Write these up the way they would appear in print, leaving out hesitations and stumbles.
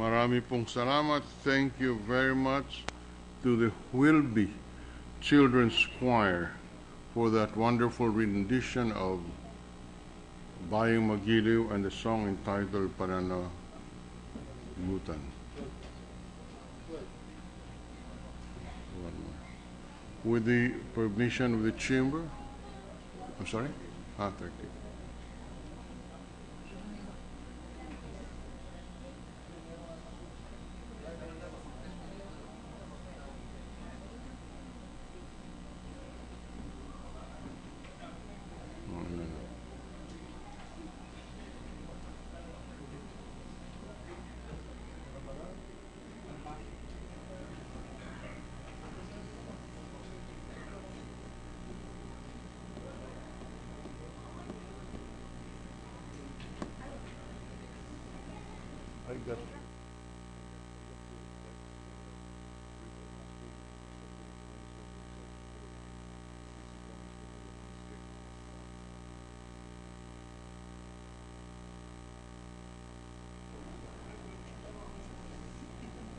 Marami pong salamat. Thank you very much to the Wilby Children's Choir for that wonderful rendition of Bayang Magiliw and the song entitled Pananagutan. With the permission of the chamber, I'm sorry? 30. I got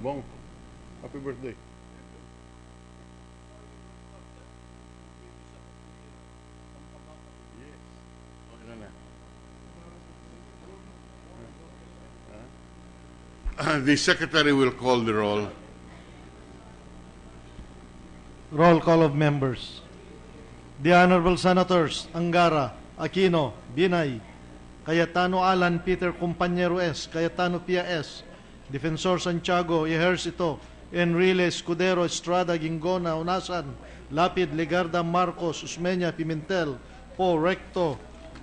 Bong, happy birthday. The secretary will call the roll. Roll call of members. The Honorable Senators Angara, Aquino, Binay, Cayetano Alan, Peter Compañero S., Cayetano Pia S., Defensor Santiago, Ejercito, Enrile, Escudero, Estrada, Gingona, Unasan, Lapid, Legarda, Marcos, Usmeña, Pimentel, Po, Recto,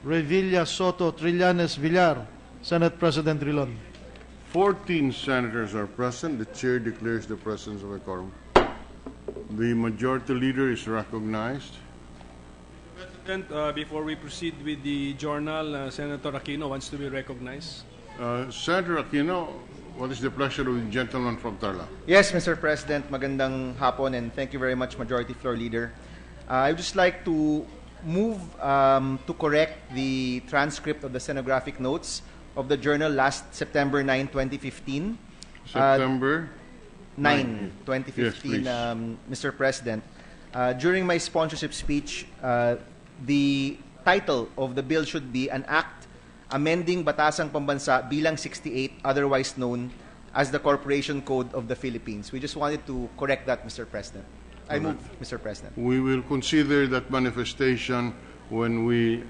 Revilla, Soto, Trillanes, Villar. Senate President Rilon. 14 senators are present. The chair declares the presence of a quorum. The majority leader is recognized. President, before we proceed with the journal, Senator Aquino wants to be recognized. Senator Aquino, what is the pleasure of the gentleman from Tarlac? Yes, Mr. President, magandang hapon, and thank you very much, Majority Floor Leader. I would just like to move to correct the transcript of the stenographic notes of the journal last September 9, 2015. September 9, 2015, yes, Mr. President. During my sponsorship speech, the title of the bill should be an act amending Batasang Pambansa bilang 68, otherwise known as the Corporation Code of the Philippines. We just wanted to correct that, Mr. President. I move, Mr. President. We will consider that manifestation when we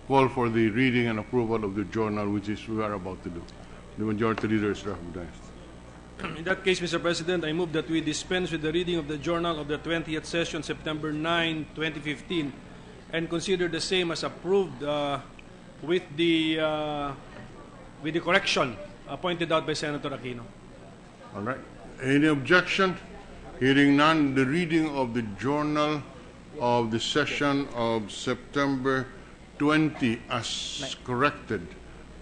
call for the reading and approval of the journal, which is we are about to do. The majority leader is recognized. In that case, Mr. President, I move that we dispense with the reading of the journal of the 20th session, September 9, 2015, and consider the same as approved with the correction pointed out by Senator Aquino. All right. Any objection? Hearing none, the reading of the journal of the session of September 20 as corrected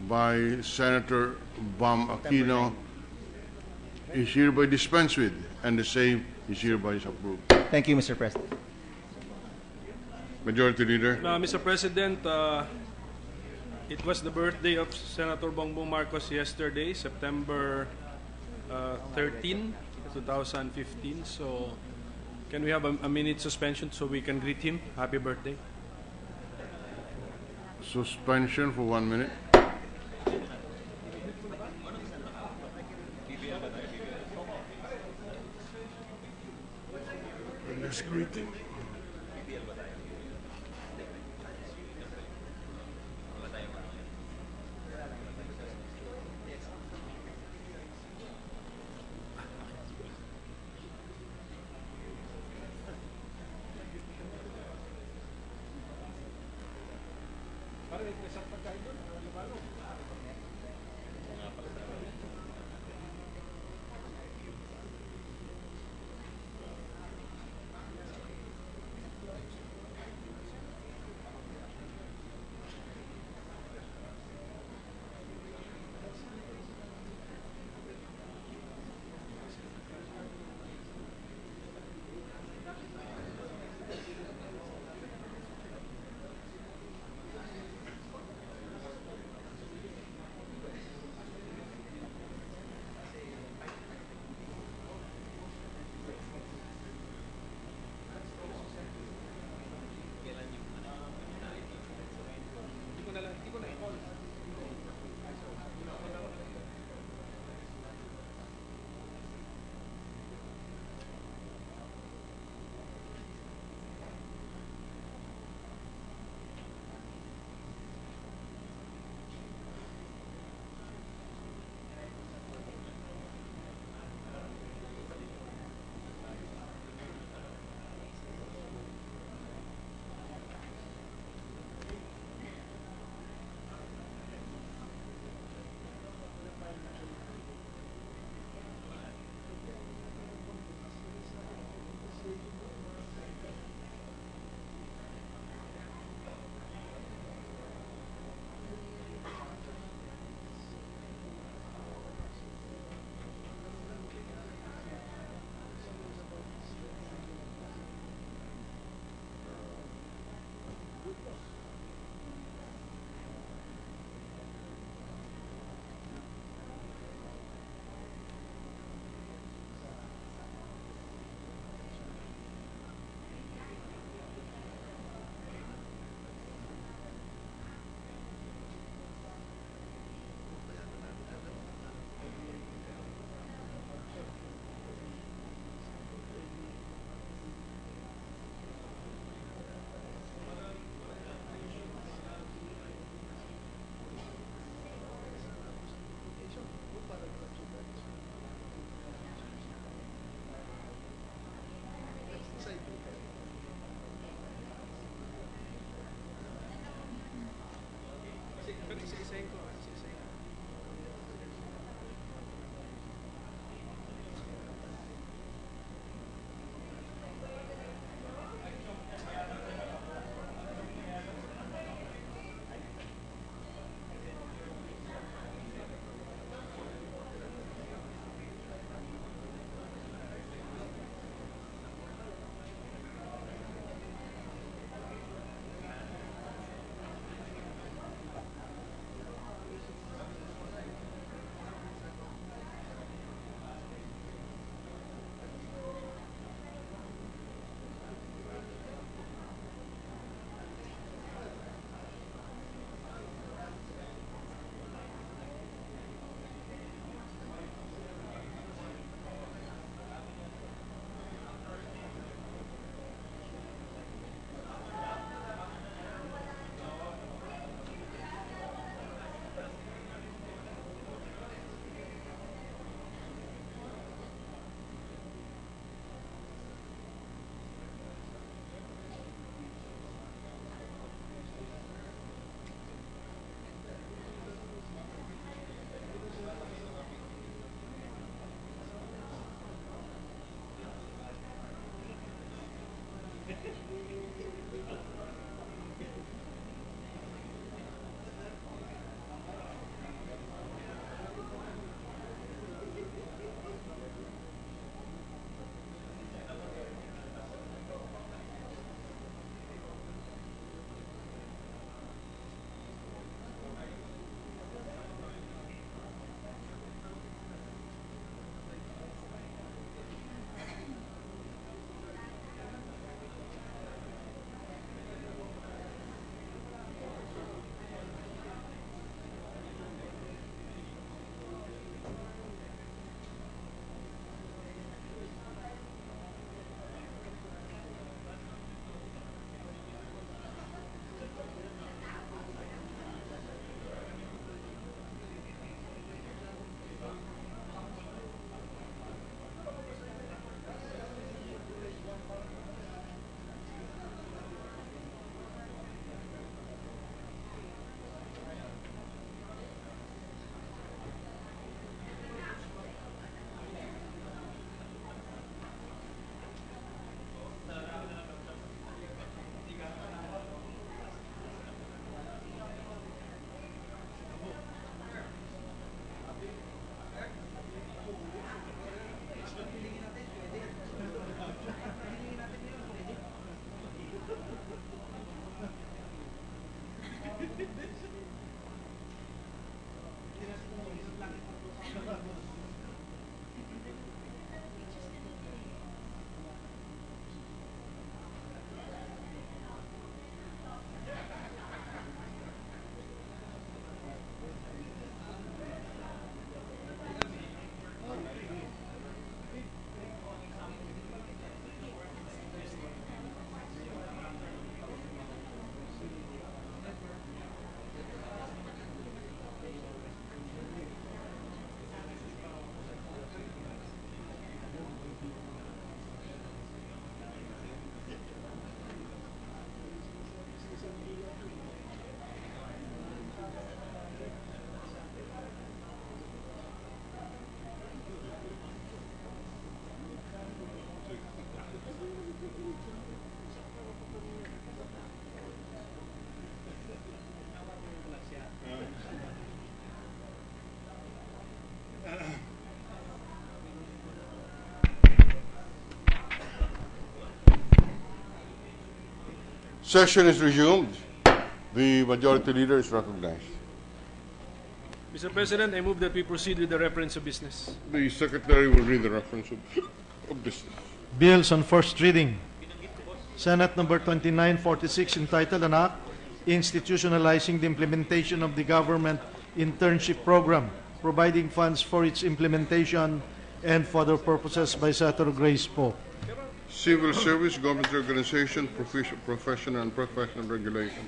by Senator Bam Aquino is hereby dispensed with, and the same is hereby approved. Thank you, Mr. President. Majority Leader. Mr. President, it was the birthday of Senator Bongbong Marcos yesterday, September 13, 2015. So, can we have a minute suspension so we can greet him? Happy birthday. Suspension for 1 minute. Let's greet him. Session is resumed. The majority leader is recognized. Mr. President, I move that we proceed with the reference of business. The secretary will read the reference of business. Bills on first reading. Senate number 2946 entitled an act institutionalizing the implementation of the government internship program, providing funds for its implementation and for other purposes by Senator Grace Poe. Civil service, government organization, professional and professional regulation,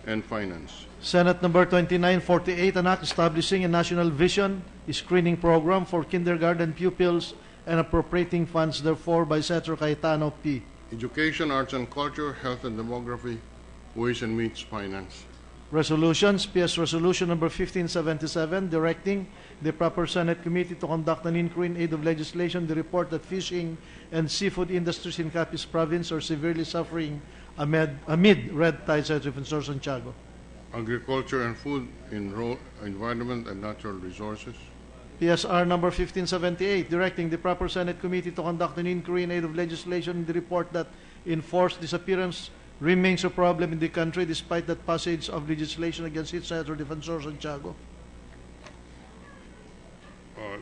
and finance. Senate number 2948, an act establishing a national vision screening program for kindergarten pupils and appropriating funds therefore by Senator Cayetano P. Education, arts and culture, health and demography, ways and means, finance. Resolutions, PS Resolution number 1577, directing the proper Senate committee to conduct an inquiry in aid of legislation to report that fishing and seafood industries in Capiz Province are severely suffering amid red tide at Defensor Santiago. Agriculture and food, environment and natural resources. PSR number 1578, directing the proper Senate committee to conduct an inquiry in aid of legislation to report that enforced disappearance remains a problem in the country despite that passage of legislation against it, Senator Defensor Santiago.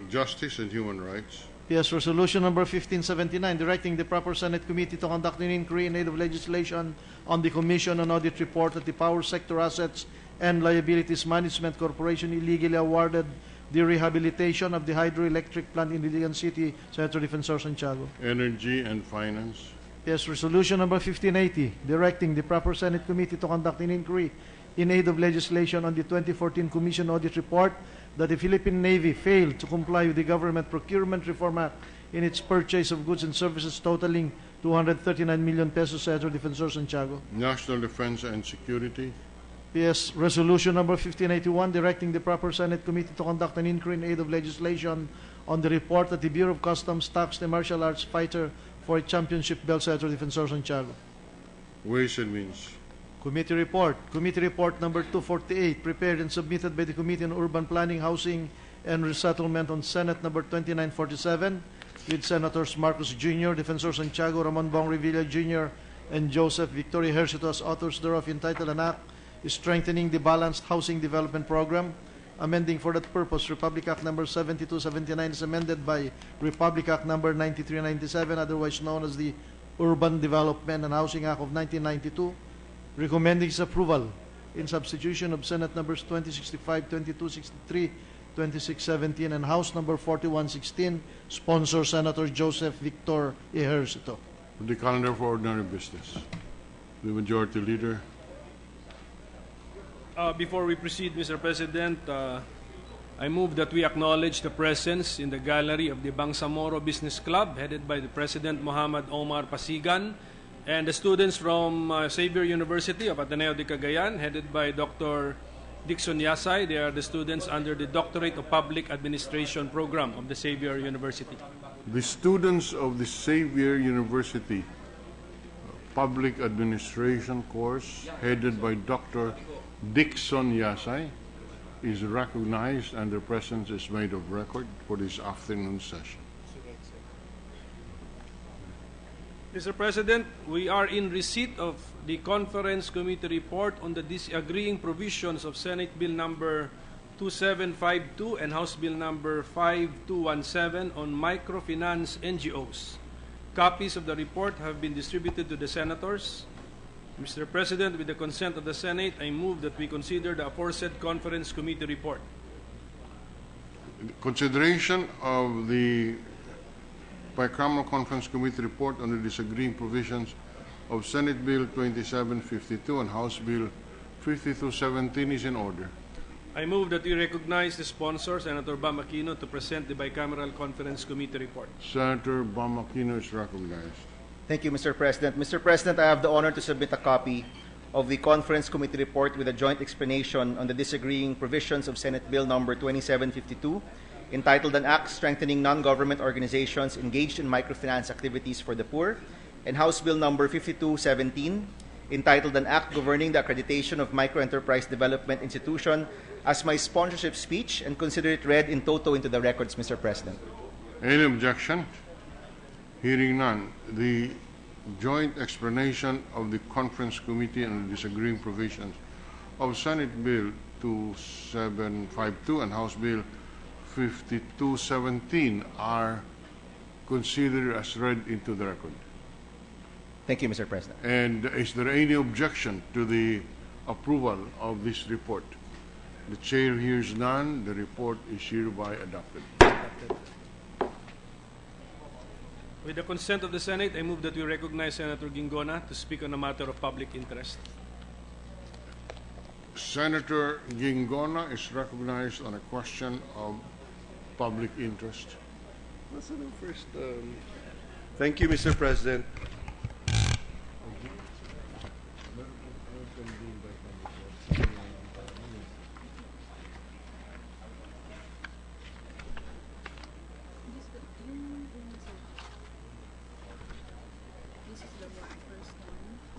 Justice and human rights. PS Resolution number 1579, directing the proper Senate committee to conduct an inquiry in aid of legislation on the Commission on Audit report that the Power Sector Assets and Liabilities Management Corporation illegally awarded the rehabilitation of the hydroelectric plant in Iligan City, Senator Defensor Santiago. Energy and finance. Yes, Resolution number 1580, directing the proper Senate committee to conduct an inquiry in aid of legislation on the 2014 Commission Audit report that the Philippine Navy failed to comply with the Government Procurement Reform Act in its purchase of goods and services totaling 239 million pesos, Senator Defensor Santiago. National defense and security. PS Resolution number 1581, directing the proper Senate committee to conduct an inquiry in aid of legislation on the report that the Bureau of Customs taxed a martial arts fighter for a championship belt, Senator Defensor Santiago. Ways and Means. Committee report. Committee report number 248, prepared and submitted by the Committee on Urban Planning, Housing, and Resettlement on Senate number 2947, with Senators Marcos Jr., Defensor Santiago, Ramon Bong Revilla Jr., and Joseph Victoria Hercito as authors thereof, entitled an act strengthening the balanced housing development program, amending for that purpose Republic Act number 7279 is amended by Republic Act number 9397, otherwise known as the Urban Development and Housing Act of 1992, recommending its approval in substitution of Senate numbers 2065, 2263, 2617, and House number 4116, sponsor Senator Joseph Victor Ejercito. The calendar for ordinary business. The Majority Leader. Before we proceed, Mr. President, I move that we acknowledge the presence in the gallery of the Bangsamoro Business Club, headed by the President Muhammad Omar Pasigan, and the students from Xavier University of Ateneo de Cagayan, headed by Dr. Dixon Yasay. They are the students under the Doctorate of Public Administration program of the Xavier University. The students of the Xavier University Public Administration course, headed by Dr. Dixon Yasay, is recognized and their presence is made of record for this afternoon session. Mr. President, we are in receipt of the Conference Committee report on the disagreeing provisions of Senate Bill number 2752 and House Bill number 5217 on microfinance NGOs. Copies of the report have been distributed to the senators. Mr. President, with the consent of the Senate, I move that we consider the aforesaid Conference Committee report. Consideration of the Bicameral Conference Committee report on the disagreeing provisions of Senate Bill 2752 and House Bill 5217 is in order. I move that we recognize the sponsor, Senator Bam Aquino, to present the Bicameral Conference Committee report. Senator Bam Aquino is recognized. Thank you, Mr. President. Mr. President, I have the honor to submit a copy of the Conference Committee report with a joint explanation on the disagreeing provisions of Senate Bill number 2752, entitled an act strengthening non-government organizations engaged in microfinance activities for the poor, and House Bill number 5217, entitled an act governing the accreditation of microenterprise development institution, as my sponsorship speech, and consider it read in toto into the records, Mr. President. Any objection? Hearing none, the joint explanation of the Conference Committee and the disagreeing provisions of Senate Bill 2752 and House Bill 5217 are considered as read into the record. Thank you, Mr. President. And is there any objection to the approval of this report? The chair hears none. The report is hereby adopted. With the consent of the Senate, I move that we recognize Senator Gingona to speak on a matter of public interest. Senator Gingona is recognized on a question of public interest. First, thank you, Mr. President.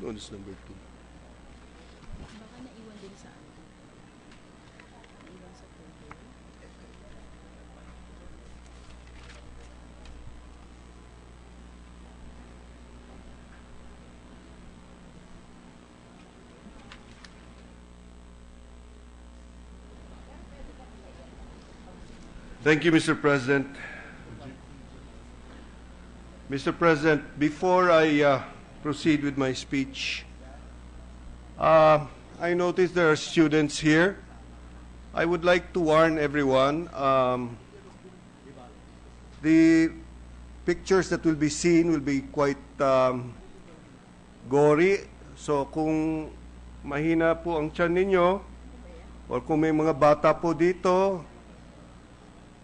No, this is number 2. Baka naiwan din sa naiwan sa folder. Thank you, Mr. President. Mr. President, before I proceed with my speech, I notice there are students here. I would like to warn everyone, the pictures that will be seen will be quite gory. So kung mahina po ang tiyan ninyo, or kung may mga bata po dito,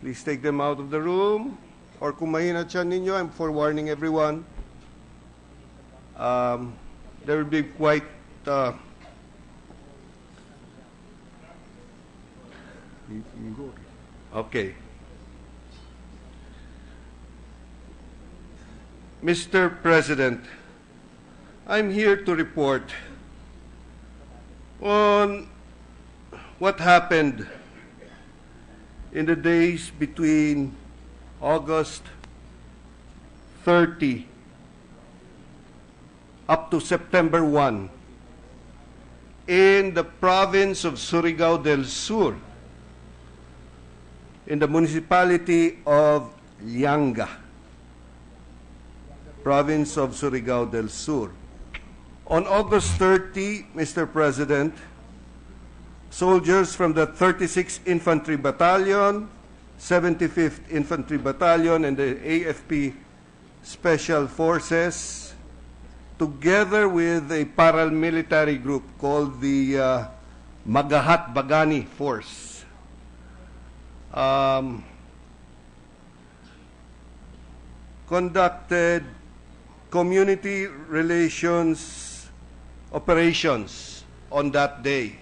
please take them out of the room. Or kung mahina tiyan ninyo, I'm forewarning everyone, there will be quite okay. Mr. President, I'm here to report on what happened in the days between August 30 up to September 1 in the province of Surigao del Sur, in the municipality of Lianga, province of Surigao del Sur. On August 30, Mr. President, soldiers from the 36th Infantry Battalion, 75th Infantry Battalion, and the AFP Special Forces, together with a paramilitary group called the Magahat Bagani Force, conducted community relations operations on that day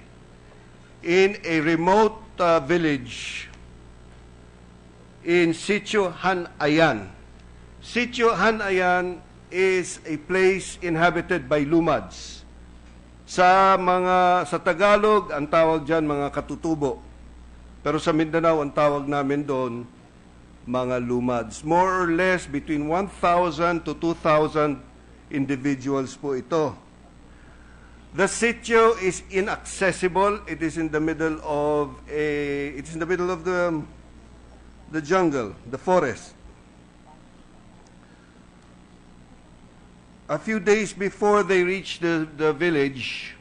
in a remote village in Sitio Hanayan. Sitio Hanayan is a place inhabited by Lumads. Sa Tagalog, ang tawag diyan mga katutubo. Pero sa Mindanao, ang tawag namin doon mga Lumads. More or less between 1,000 to 2,000 individuals po ito. The sitio is inaccessible. It is in the middle of the jungle, the forest. A few days before they reached the village,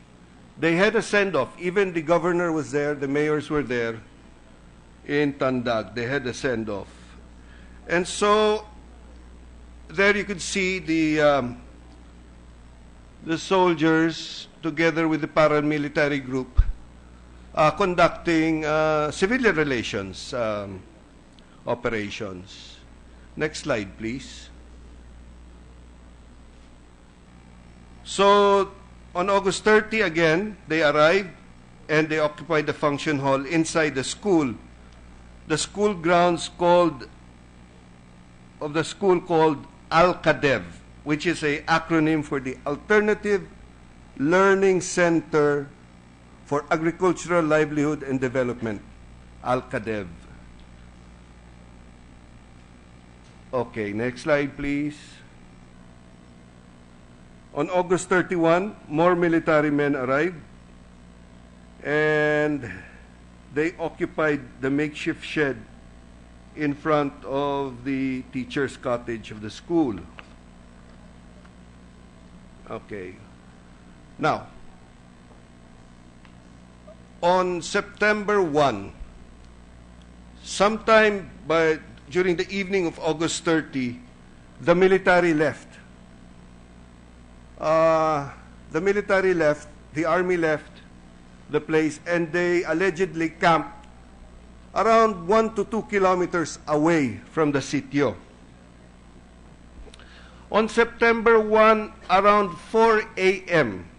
they had a send-off. Even the governor was there, the mayors were there in Tandag. They had a send-off. And so there you could see the soldiers together with the paramilitary group conducting civilian relations operations. Next slide, please. So on August 30 again, they arrived and they occupied the function hall inside the school grounds called Al-Kadev, which is an acronym for the Alternative Learning Center for Agricultural Livelihood and Development, Al-Kadev. Okay, next slide, please. On August 31, more military men arrived, and they occupied the makeshift shed in front of the teacher's cottage of the school. Okay. Now, on September 1, sometime during the evening of August 30, the military left. The army left the place, and they allegedly camped around 1 to 2 kilometers away from the sitio. On September 1, around 4 a.m.,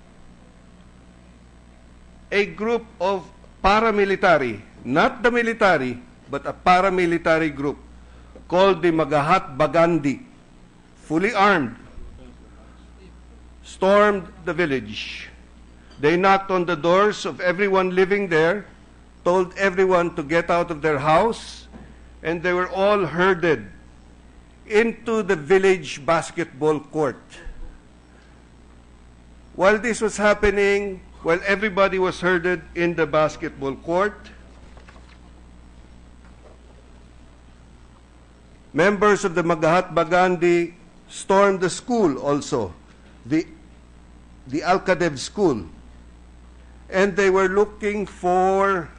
a group of paramilitary, not the military, but a paramilitary group called the Magahat Bagandi, fully armed, stormed the village. They knocked on the doors of everyone living there, told everyone to get out of their house, and they were all herded into the village basketball court. While this was happening, while everybody was herded in the basketball court, members of the Magahat Bagandi stormed the school also, the Al-Kadev school, and they were looking for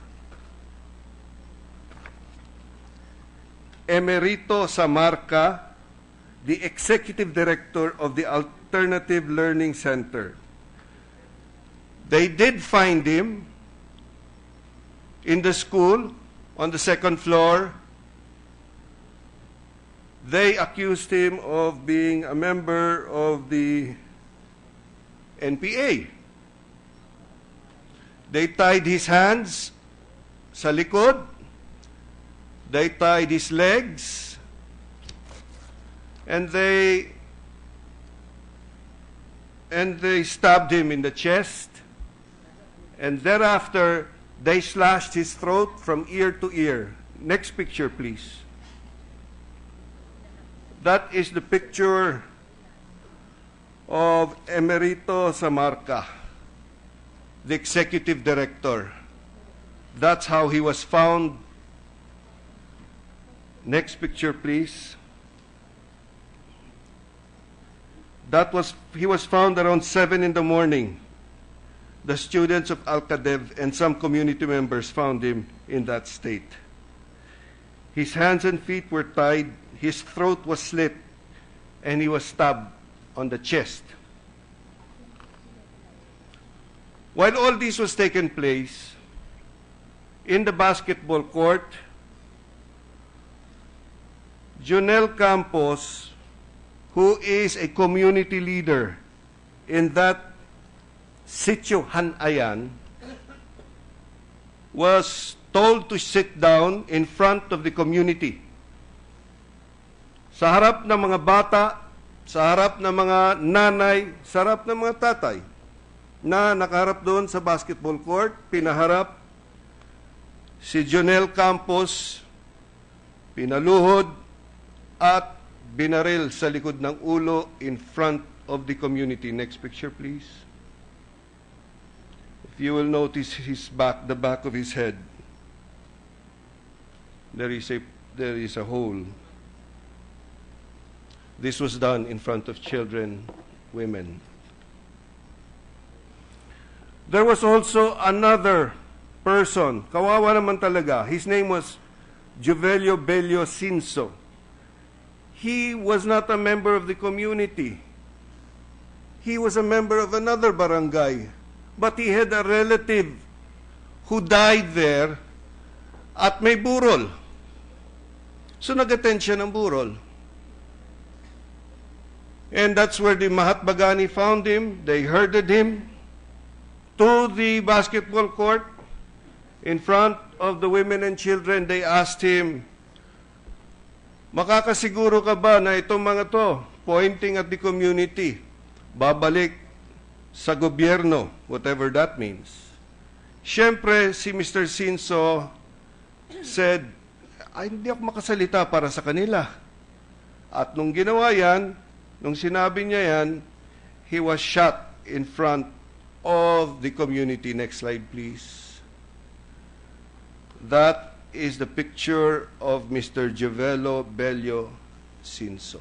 Emerito Samarca, the executive director of the Alternative Learning Center. They did find him in the school on the second floor. They accused him of being a member of the NPA. They tied his hands sa likod. They tied his legs. And and they stabbed him in the chest, and thereafter they slashed his throat from ear to ear. Next picture, please. That is the picture of Emerito Samarca, the executive director. That's how he was found. Next picture, please. He was found around 7 in the morning. The students of Al-Qadev and some community members found him in that state. His hands and feet were tied, his throat was slit, and he was stabbed on the chest. While all this was taking place, in the basketball court, Jonel Campos, who is a community leader in that Sitio Hanayan, was told to sit down in front of the community. Sa harap ng mga bata, sa harap ng mga nanay, sa harap ng mga tatay na nakaharap doon sa basketball court, pinaharap si Jonel Campos, pinaluhod at binaril sa likod ng ulo in front of the community. Next picture, please. If you will notice his back, the back of his head, there is a hole. This was done in front of children, women. There was also another person, kawawa naman talaga. His name was Jovelio Bello Sinso. He was not a member of the community. He was a member of another barangay. But he had a relative who died there at may burol. So nag-attend siya ng burol. And that's where the Mahatma Gandhi found him. They herded him to the basketball court. In front of the women and children, they asked him, makakasiguro ka ba na itong mga to, pointing at the community, babalik sa gobyerno, whatever that means? Siyempre, si Mr. Sinso said, ay, hindi ako makasalita para sa kanila. At nung ginawa yan, nung sinabi niya yan, he was shot in front of the community. Next slide, please. That is the picture of Mr. Jovelio Bello Sinso.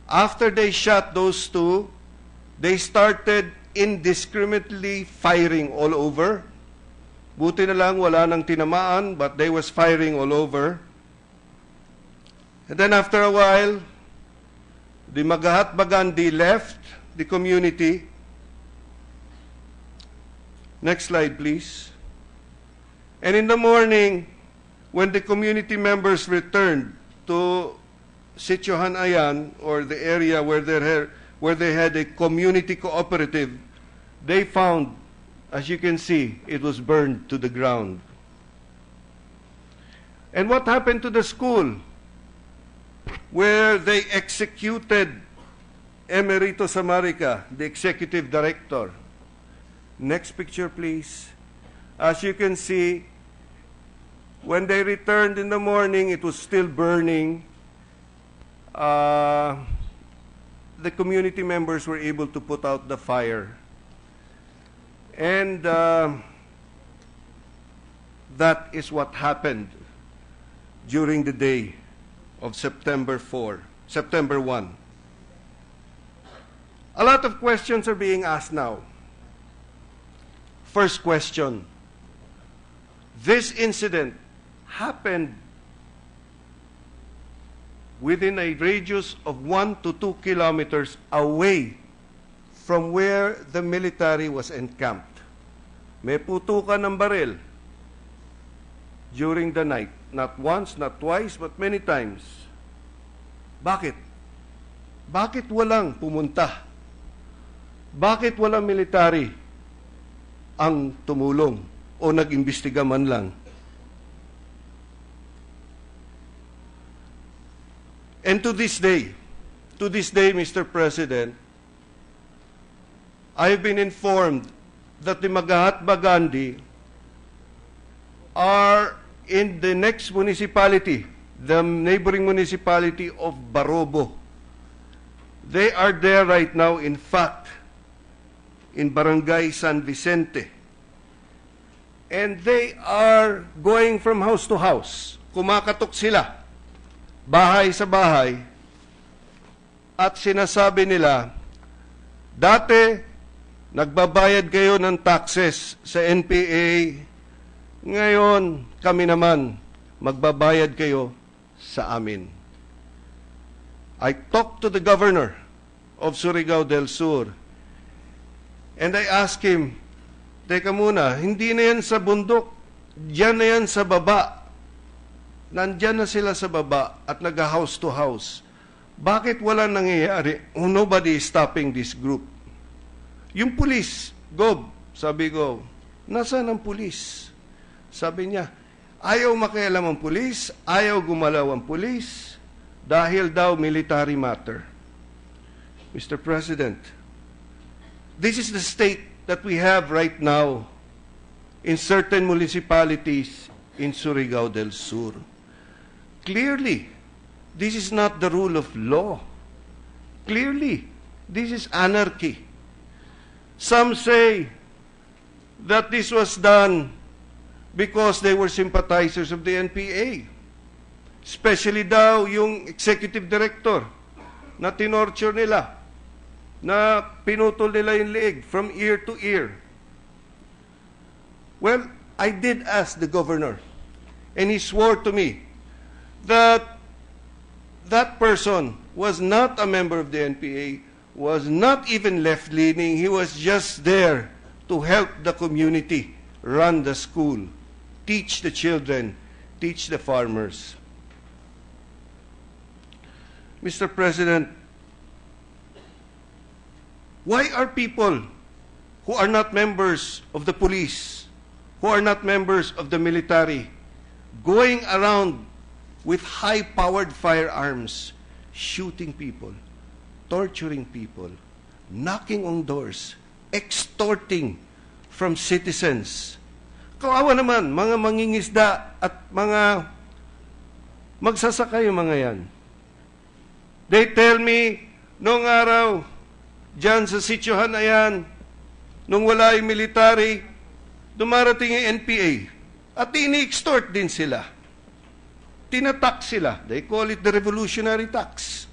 After they shot those two, they started indiscriminately firing all over. Buti na lang wala nang tinamaan, but they was firing all over. And then after a while, the Mahatma Gandhi left the community. Next slide, please. And in the morning, when the community members returned to Sitio Hanayan, or the area where they had a community cooperative, they found, as you can see, it was burned to the ground. And what happened to the school where they executed Emerito Samarca, the executive director? Next picture, please. As you can see, when they returned in the morning, it was still burning. The community members were able to put out the fire. And that is what happened during the day of September 1. A lot of questions are being asked now. First question, this incident happened within a radius of 1 to 2 kilometers away from where the military was encamped. May putukan ng baril during the night. Not once, not twice, but many times. Bakit? Bakit walang pumunta? Bakit walang military ang tumulong o nag-imbestiga man lang? And to this day, to this day, Mr. President, I have been informed that the Mahatma Gandhi are in the next municipality, the neighboring municipality of Barobo. They are there right now, in fact, in Barangay San Vicente. And they are going from house to house. Kumakatok sila, bahay sa bahay, at sinasabi nila, dati, nagbabayad kayo ng taxes sa NPA, ngayon, kami naman, magbabayad kayo sa amin. I talked to the governor of Surigao del Sur, and I asked him, teka muna, hindi na yan sa bundok, diyan na yan sa baba. Nandyan na sila sa baba at nag-house to house. Bakit wala nangyayari? Nobody is stopping this group. Yung pulis, Gob, sabi ko, nasaan ang pulis? Sabi niya, ayaw makialam ang pulis, ayaw gumalaw ang pulis, dahil daw military matter. Mr. President, this is the state that we have right now in certain municipalities in Surigao del Sur. Clearly, this is not the rule of law. Clearly, this is anarchy. Some say that this was done because they were sympathizers of the NPA. Especially daw yung executive director na tinorture nila, na pinutol nila yung leeg from ear to ear. Well, I did ask the governor, and he swore to me that that person was not a member of the NPA, was not even left-leaning. He was just there to help the community run the school, teach the children, teach the farmers. Mr. President, why are people who are not members of the police, who are not members of the military, going around with high-powered firearms, shooting people, torturing people, knocking on doors, extorting from citizens? Kawawa naman, mga mangingisda at mga magsasaka yung mga yan. They tell me, noong araw, dyan sa sityohan na yan, nung wala yung military, dumarating yung NPA. At ini-extort din sila. Tinatak sila. They call it the revolutionary tax.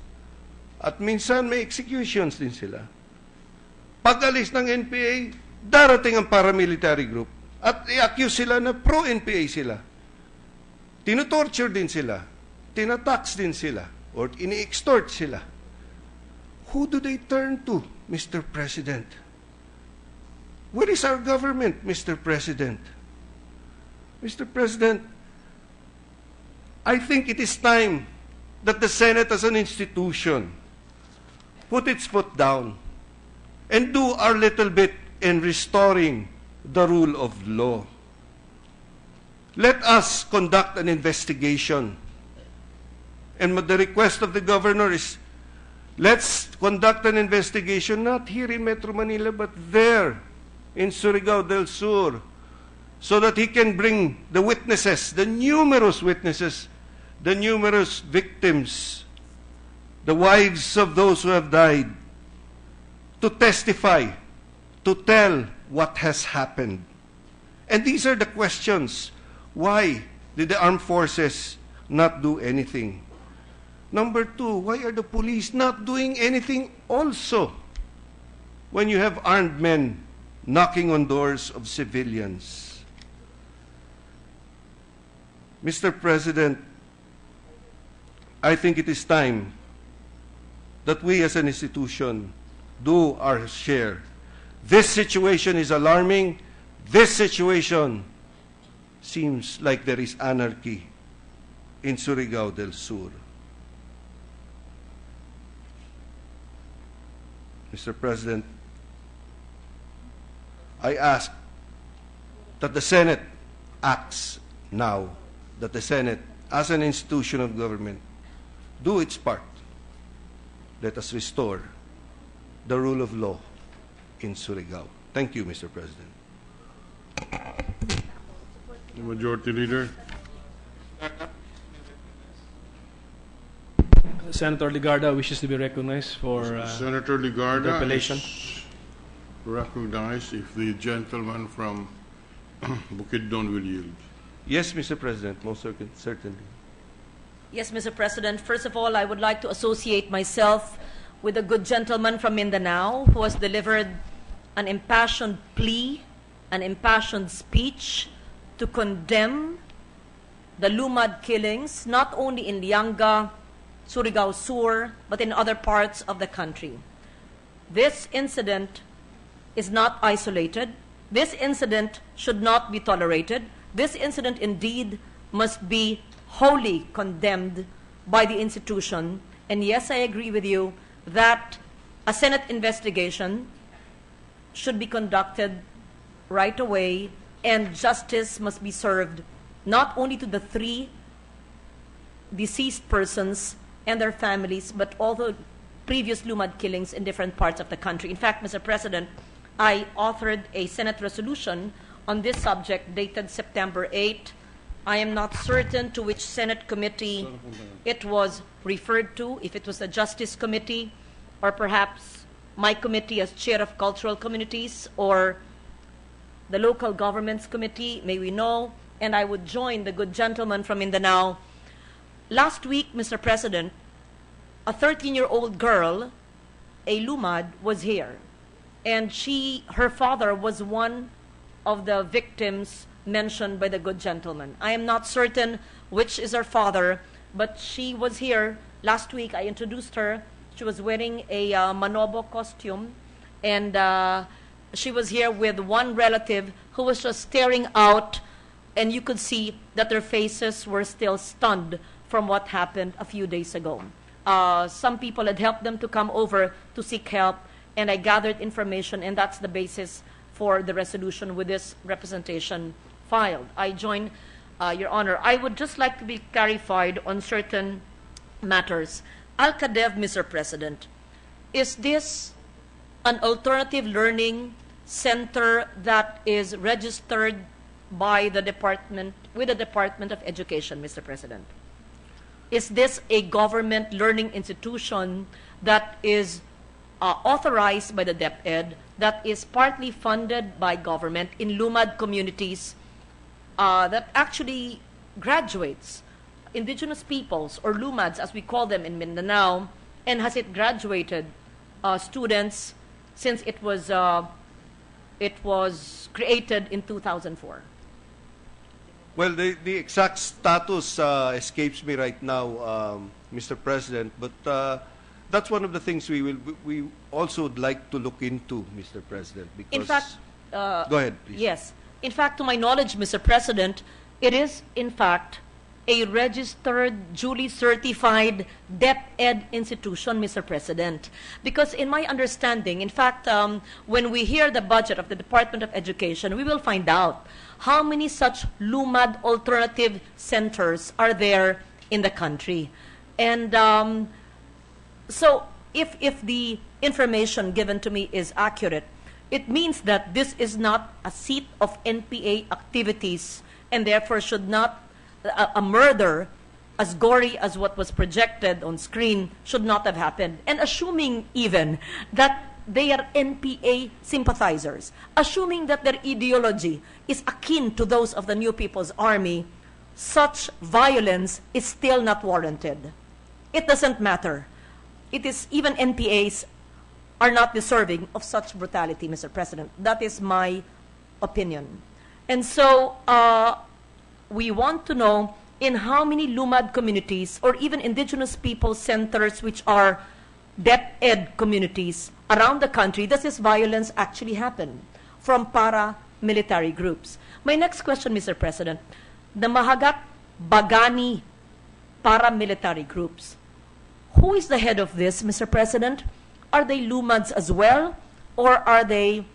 At minsan may executions din sila. Pag-alis ng NPA, darating ang paramilitary group. At i-accuse sila na pro-NPA sila. Tinutorture din sila. Tinatax din sila. Or ini-extort sila. Who do they turn to, Mr. President? Where is our government, Mr. President? Mr. President, I think it is time that the Senate as an institution put its foot down and do our little bit in restoring the rule of law. Let us conduct an investigation. And the request of the governor is, let's conduct an investigation not here in Metro Manila, but there in Surigao del Sur, so that he can bring the witnesses, the numerous witnesses, the numerous victims, the wives of those who have died, to testify, to tell what has happened. And these are the questions. Why did the armed forces not do anything? Number two, why are the police not doing anything also when you have armed men knocking on doors of civilians? Mr. President, I think it is time that we as an institution do our share. This situation is alarming. This situation seems like there is anarchy in Surigao del Sur. Mr. President, I ask that the Senate acts now, that the Senate, as an institution of government, do its part let us restore the rule of law in Surigao. Thank you, Mr. President. The Majority Leader. Senator Ligarda wishes to be recognized for Senator Ligarda interpellation. is recognized if the gentleman from Bukidnon will yield. Yes, Mr. President, most certainly. Yes, Mr. President. First of all, I would like to associate myself with the good gentleman from Mindanao who has delivered an impassioned plea, an impassioned speech to condemn the Lumad killings, not only in Lianga, Surigao Sur, but in other parts of the country. This incident is not isolated. This incident should not be tolerated. This incident indeed must be wholly condemned by the institution. And yes, I agree with you that a Senate investigation should be conducted right away, and justice must be served not only to the 3 deceased persons and their families, but all the previous Lumad killings in different parts of the country. In fact, Mr. President, I authored a Senate resolution on this subject dated September 8. I am not certain to which Senate committee it was referred to, if it was the Justice Committee, or perhaps my committee as Chair of Cultural Communities, or the Local Governments Committee, may we know, and I would join the good gentleman from Mindanao. Last week, Mr. President, a 13-year-old girl, a Lumad, was here, and her father was one of the victims mentioned by the good gentleman. I am not certain which is her father, but she was here last week. I introduced her. She was wearing a manobo costume, and she was here with one relative who was just staring out, and you could see that their faces were still stunned from what happened a few days ago. Some people had helped them to come over to seek help, and I gathered information, and that's the basis for the resolution with this representation filed. I join Your Honor. I would just like to be clarified on certain matters. Al-Kadev, Mr. President, is this an alternative learning center that is registered by the department, with the Department of Education, Mr. President? Is this a government learning institution that is authorized by the DepEd, that is partly funded by government in Lumad communities, that actually graduates indigenous peoples, or Lumads as we call them in Mindanao, and has it graduated students since it was created in 2004? Well, the exact status escapes me right now, Mr. President, but that's one of the things we also would like to look into, Mr. President. Because in fact, go ahead, please. Yes. In fact, to my knowledge, Mr. President, it is in fact a registered, duly certified DepEd institution, Mr. President. Because in my understanding, in fact, when we hear the budget of the Department of Education, we will find out how many such Lumad alternative centers are there in the country. And so if the information given to me is accurate, it means that this is not a seat of NPA activities, and therefore should not, a murder as gory as what was projected on screen should not have happened. And assuming even that they are NPA sympathizers, assuming that their ideology is akin to those of the New People's Army, such violence is still not warranted. It doesn't matter. It is, even NPAs are not deserving of such brutality, Mr. President. That is my opinion. And so we want to know in how many Lumad communities, or even indigenous people centers, which are DepEd communities around the country, does this violence actually happen from paramilitary groups? My next question, Mr. President, the Mahagat Bagani paramilitary groups, who is the head of this, Mr. President? Are they Lumads as well, or are they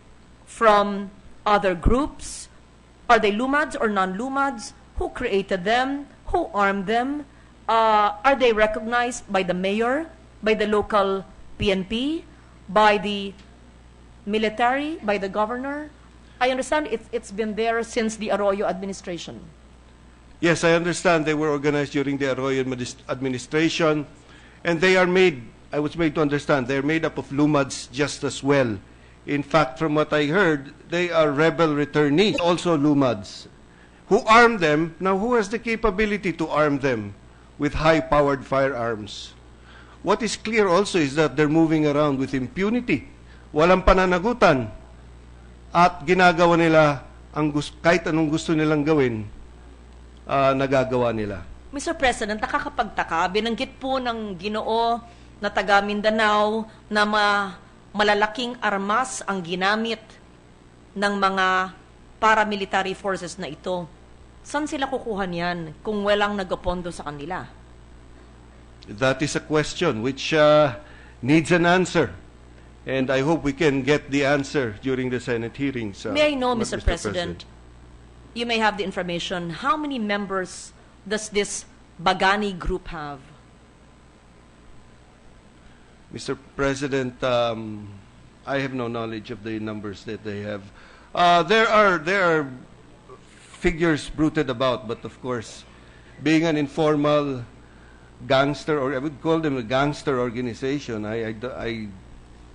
from other groups? Are they Lumads or non-Lumads? Who created them? Who armed them? Are they recognized by the mayor, by the local PNP, by the military, by the governor? I understand it's been there since the Arroyo administration. Yes, I understand they were organized during the Arroyo administration, and they are made, I was made to understand, they're made up of lumads just as well. In fact, from what I heard, they are rebel returnees, also lumads. Who arm them? Now, who has the capability to arm them with high-powered firearms? What is clear also is that they're moving around with impunity. Walang pananagutan. At ginagawa nila kahit anong gusto nilang gawin, nagagawa nila. Mr. President, nakakapagtaka, binanggit po ng Ginoo na taga Mindanao na malalaking armas ang ginamit ng mga paramilitary forces na ito. Saan sila kukuha niyan kung walang nagapondo sa kanila? That is a question which needs an answer. And I hope we can get the answer during the Senate hearings. May I know, Mr. President, you may have the information, how many members does this Bagani group have? Mr. President, I have no knowledge of the numbers that they have. There are figures bruited about, but of course, being an informal gangster, or I would call them a gangster organization, I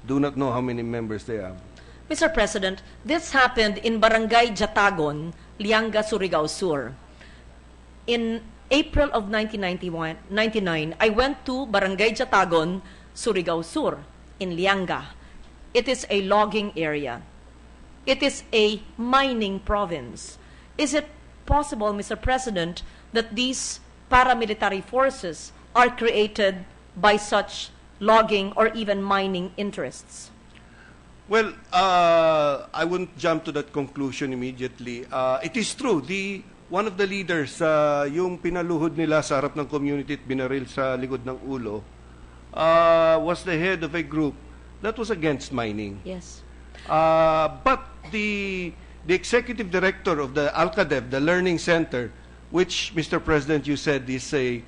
do not know how many members they have. Mr. President, this happened in Barangay Jatagon, Lianga, Surigao Sur. In April of 1999, I went to Barangay Jatagon, Surigao Sur, in Lianga. It is a logging area. It is a mining province. Is it possible, Mr. President, that these paramilitary forces are created by such logging or even mining interests? Well, I wouldn't jump to that conclusion immediately. It is true, one of the leaders, yung pinaluhod nila sa harap ng community at binaril sa likod ng ulo, was the head of a group that was against mining. Yes. But the executive director of the ALCADEV, the Learning Center, which, Mr. President, you said is a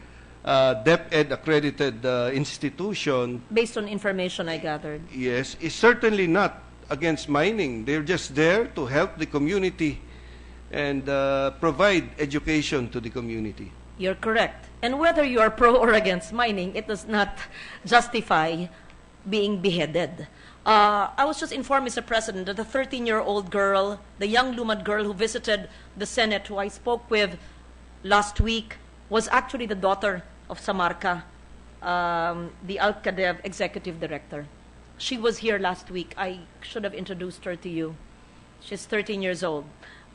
DepEd accredited institution. Based on information I gathered. Yes, is certainly not against mining. They're just there to help the community and provide education to the community. You're correct. And whether you are pro or against mining, it does not justify being beheaded. I was just informed, Mr. President, that the 13-year-old girl, the young Lumad girl who visited the Senate, who I spoke with last week, was actually the daughter of Samarca, the ALCADEV executive director. She was here last week. I should have introduced her to you. She's 13 years old.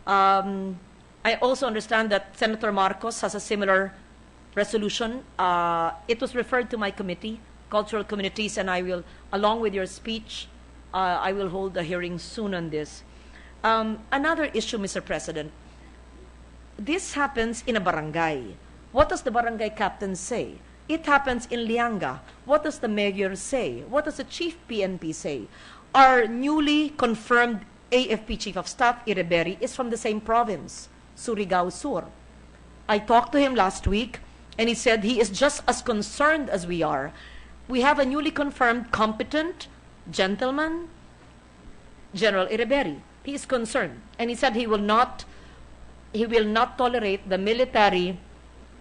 I also understand that Senator Marcos has a similar resolution. It was referred to my committee, Cultural Communities, and I will, along with your speech, I will hold a hearing soon on this. Another issue, Mr. President, this happens in a barangay. What does the barangay captain say? It happens in Lianga. What does the mayor say? What does the chief PNP say? Our newly confirmed AFP Chief of Staff, Ireberi, is from the same province, Surigao Sur. I talked to him last week, and he said he is just as concerned as we are. We have a newly confirmed competent gentleman, General Ireberi. He is concerned, and he said he will not tolerate the military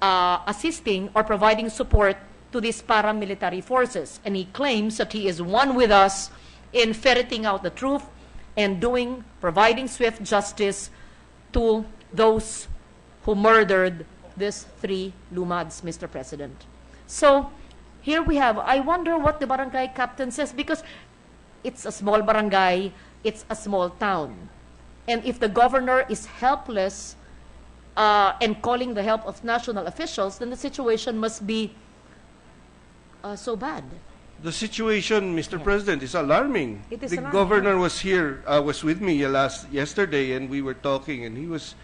assisting or providing support to these paramilitary forces. And he claims that he is one with us in ferreting out the truth and providing swift justice to those who murdered these 3 Lumads, Mr. President. So here we have, I wonder what the barangay captain says, because it's a small barangay, it's a small town. And if the governor is helpless and calling the help of national officials, then the situation must be so bad. The situation, Mr. President, is alarming. It is the alarming. governor was here, was with me yesterday, and we were talking, and he was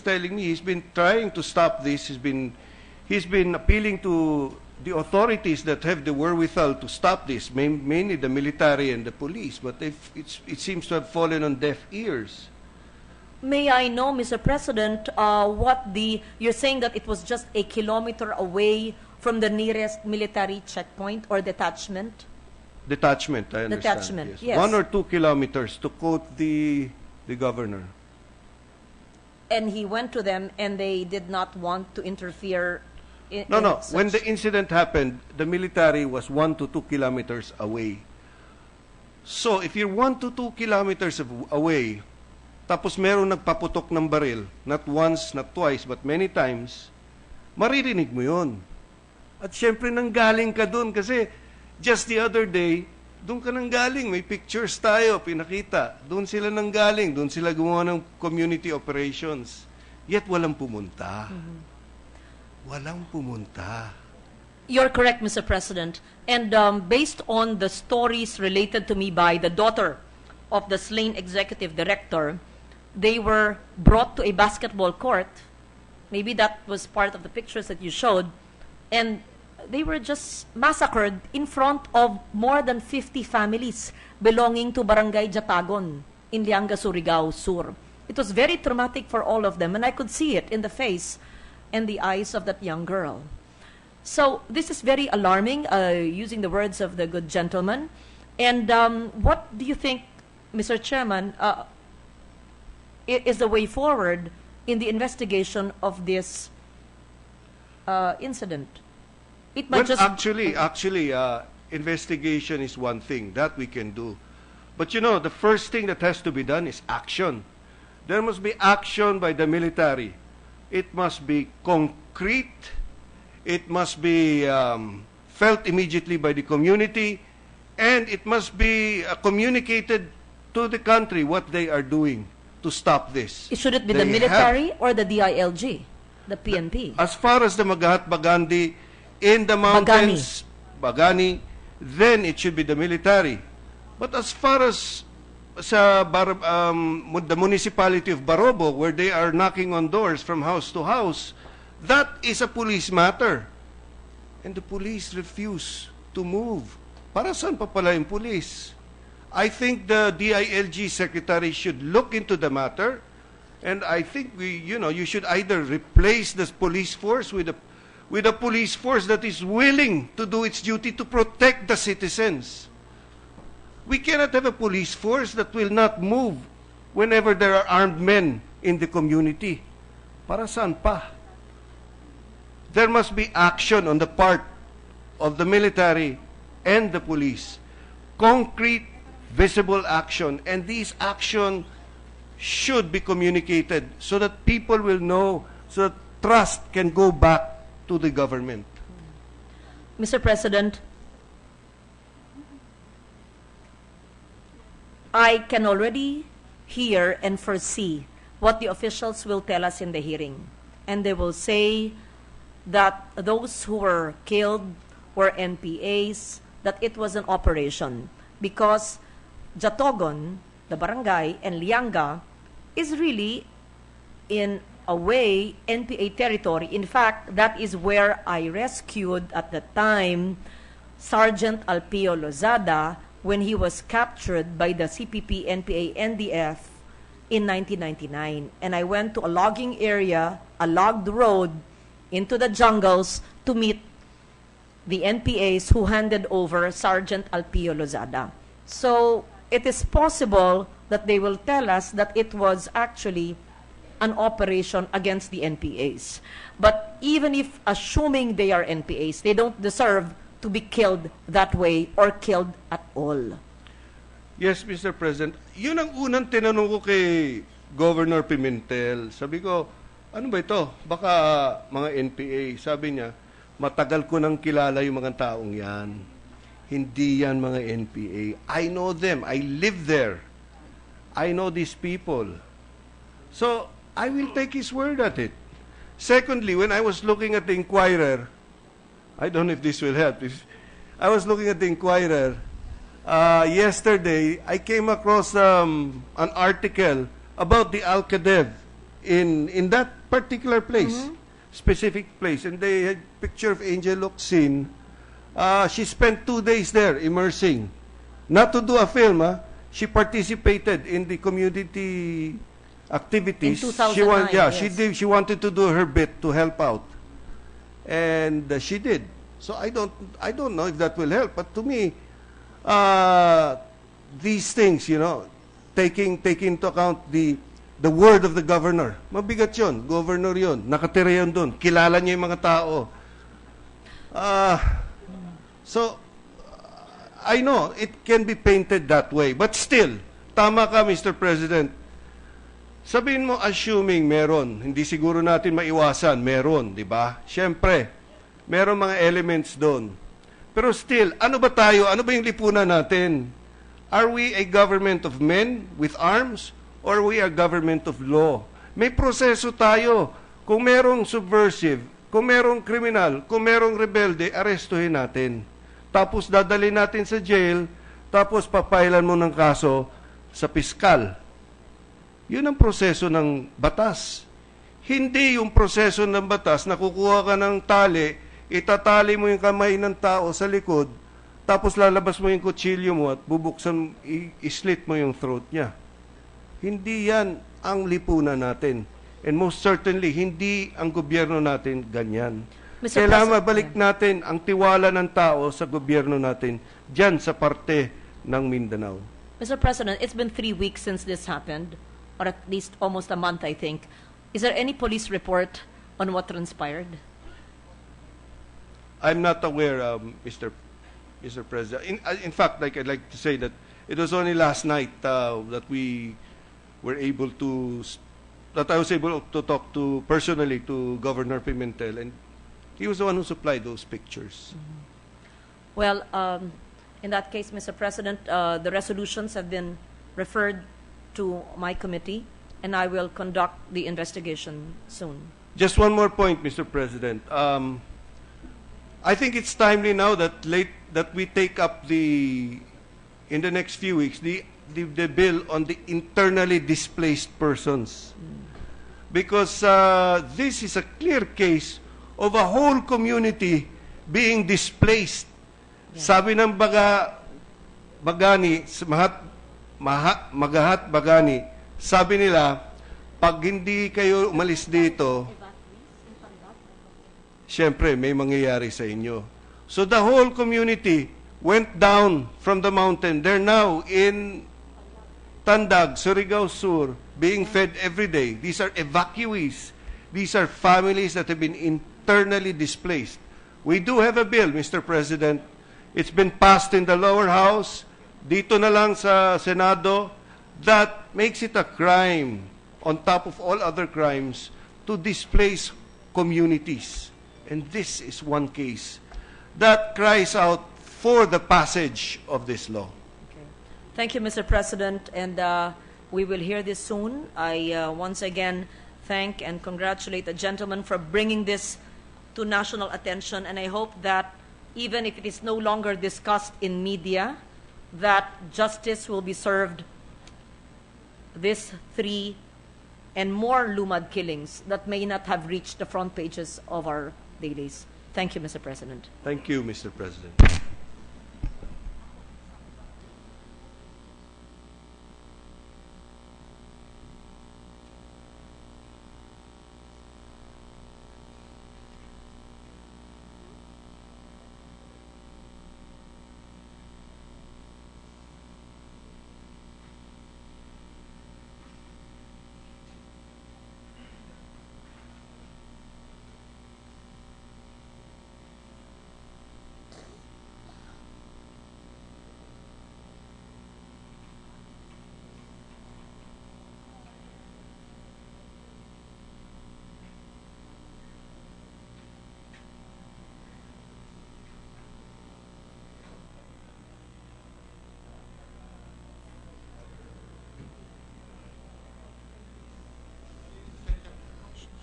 telling me he's been trying to stop this. He's been appealing to the authorities that have the wherewithal to stop this, mainly the military and the police, but it seems to have fallen on deaf ears. May I know, Mr. President, you're saying that it was just a kilometer away from the nearest military checkpoint or detachment? Detachment, I understand. Detachment, yes. 1 or 2 kilometers, to quote the governor. And he went to them and they did not want to interfere in No. such- When the incident happened, the military was 1 to 2 kilometers away. So, if you're 1 to 2 kilometers away, tapos meron nagpaputok ng baril, not once, not twice, but many times, maririnig mo yun. At syempre, nanggaling ka dun kasi just the other day, doon ka nanggaling, may pictures tayo, pinakita. Doon sila nanggaling, doon sila gumawa ng community operations. Yet walang pumunta. Walang pumunta. You're correct, Mr. President. And based on the stories related to me by the daughter of the slain executive director, they were brought to a basketball court. Maybe that was part of the pictures that you showed. And they were just massacred in front of more than 50 families belonging to Barangay Jatagon in Lianga, Surigao Sur. It was very traumatic for all of them, and I could see it in the face and the eyes of that young girl. So this is very alarming, using the words of the good gentleman. And what do you think, Mr. Chairman, is the way forward in the investigation of this incident? It might Well, just actually, investigation is one thing that we can do. But you know, the first thing that has to be done is action. There must be action by the military. It must be concrete. It must be felt immediately by the community. And it must be communicated to the country what they are doing to stop this. should it be the They military or the DILG, the PNP? As far as the Magatma Gandhi in the mountains, Bagani, then it should be the military. But as far as the municipality of Barobo, where they are knocking on doors from house to house, that is a police matter. And the police refuse to move. Para saan pa pala yung police? I think the DILG secretary should look into the matter, and I think you should either replace the police force with a police force that is willing to do its duty to protect the citizens. We cannot have a police force that will not move whenever there are armed men in the community. Para saan pa? There must be action on the part of the military and the police. Concrete, visible action. And these action should be communicated so that people will know, so that trust can go back to the government. Mr. President, I can already hear and foresee what the officials will tell us in the hearing. And they will say that those who were killed were NPAs, that it was an operation. Because Jatogon, the barangay, and Lianga is really, in a way, NPA territory. In fact, that is where I rescued at the time Sergeant Alpio Lozada when he was captured by the CPP, NPA, NDF in 1999. And I went to a logging area, a logged road, into the jungles to meet the NPAs who handed over Sergeant Alpio Lozada. So it is possible that they will tell us that it was actually an operation against the NPAs. But even if assuming they are NPAs, they don't deserve to be killed that way or killed at all. Yes, Mr. President. Yun ang unang tinanong ko kay Governor Pimentel. Sabi ko, ano ba ito? Baka mga NPA. Sabi niya, matagal ko nang kilala yung mga taong yan. Hindi yan mga NPA. I know them. I live there. I know these people. So, I will take his word at it. Secondly, when I was looking at the Inquirer, I don't know if this will help. I was looking at the Inquirer yesterday. I came across an article about the Al-Qaeda in that particular place, specific place, and they had a picture of Angel Locsin. She spent 2 days there immersing, not to do a film. She participated in the community activities. In 2009, She wanted to do her bit to help out. And she did. So I don't know if that will help. But to me, these things, taking into account the word of the governor. Mabigat yun. Governor yun. Nakatira yun doon. Kilala niya yung mga tao. So, I know, it can be painted that way. But still, tama ka, Mr. President. Sabihin mo, assuming meron. Hindi siguro natin maiwasan. Meron, di ba? Siyempre, meron mga elements doon. Pero still, ano ba tayo? Ano ba yung lipunan natin? Are we a government of men with arms? Or we are government of law? May proseso tayo. Kung merong subversive, kung merong kriminal, kung merong rebelde, arestuhin natin. Tapos dadalhin natin sa jail, tapos papailan mo ng kaso sa piskal. Yun ang proseso ng batas. Hindi yung proseso ng batas na kukuha ka ng tali, itatali mo yung kamay ng tao sa likod, tapos lalabas mo yung kutsilyo mo at bubuksan, islit mo yung throat niya. Hindi yan ang lipunan natin. And most certainly, hindi ang gobyerno natin ganyan. Kailangan mabalik natin ang tiwala ng tao sa gobyerno natin dyan sa parte ng Mindanao. Mr. President, it's been 3 weeks since this happened, or at least almost a month, I think. Is there any police report on what transpired? I'm not aware, Mr. President. In fact, I'd like to say that it was only last night that I was able to talk personally to Governor Pimentel, and he was the one who supplied those pictures. Well, in that case, Mr. President, the resolutions have been referred to my committee, and I will conduct the investigation soon. Just one more point, Mr. President. I think it's timely now that we take up in the next few weeks, the bill on the internally displaced persons. Because this is a clear case of a whole community being displaced. Yeah. Sabi ng Magahat Bagani, sabi nila, pag hindi kayo umalis dito, syempre may mangyayari sa inyo. So the whole community went down from the mountain. They're now in Tandag, Surigao Sur, being fed every day. These are evacuees. These are families that have been internally displaced. We do have a bill, Mr. President. It's been passed in the lower house, dito na lang sa Senado, that makes it a crime, on top of all other crimes, to displace communities. And this is one case that cries out for the passage of this law. Thank you, Mr. President, and we will hear this soon. I once again thank and congratulate the gentleman for bringing this to national attention, and I hope that even if it is no longer discussed in media, that justice will be served these 3 and more Lumad killings that may not have reached the front pages of our dailies. Thank you, Mr. President. Thank you, Mr. President.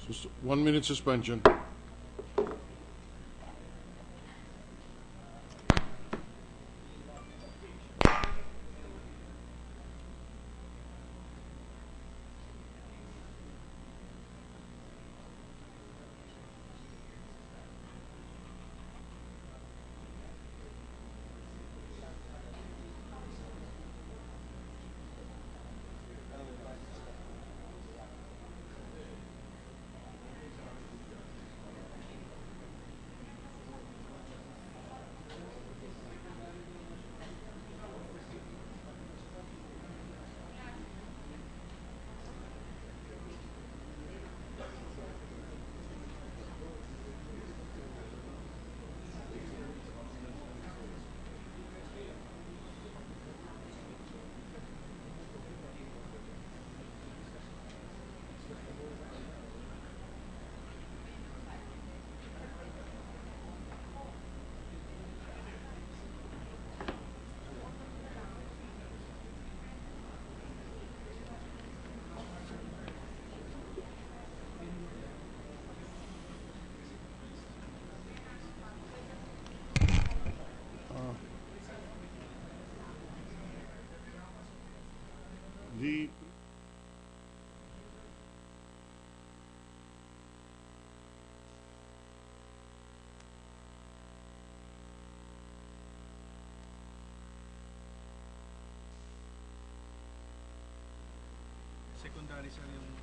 So, 1 minute suspension. The Secondary, sir, yung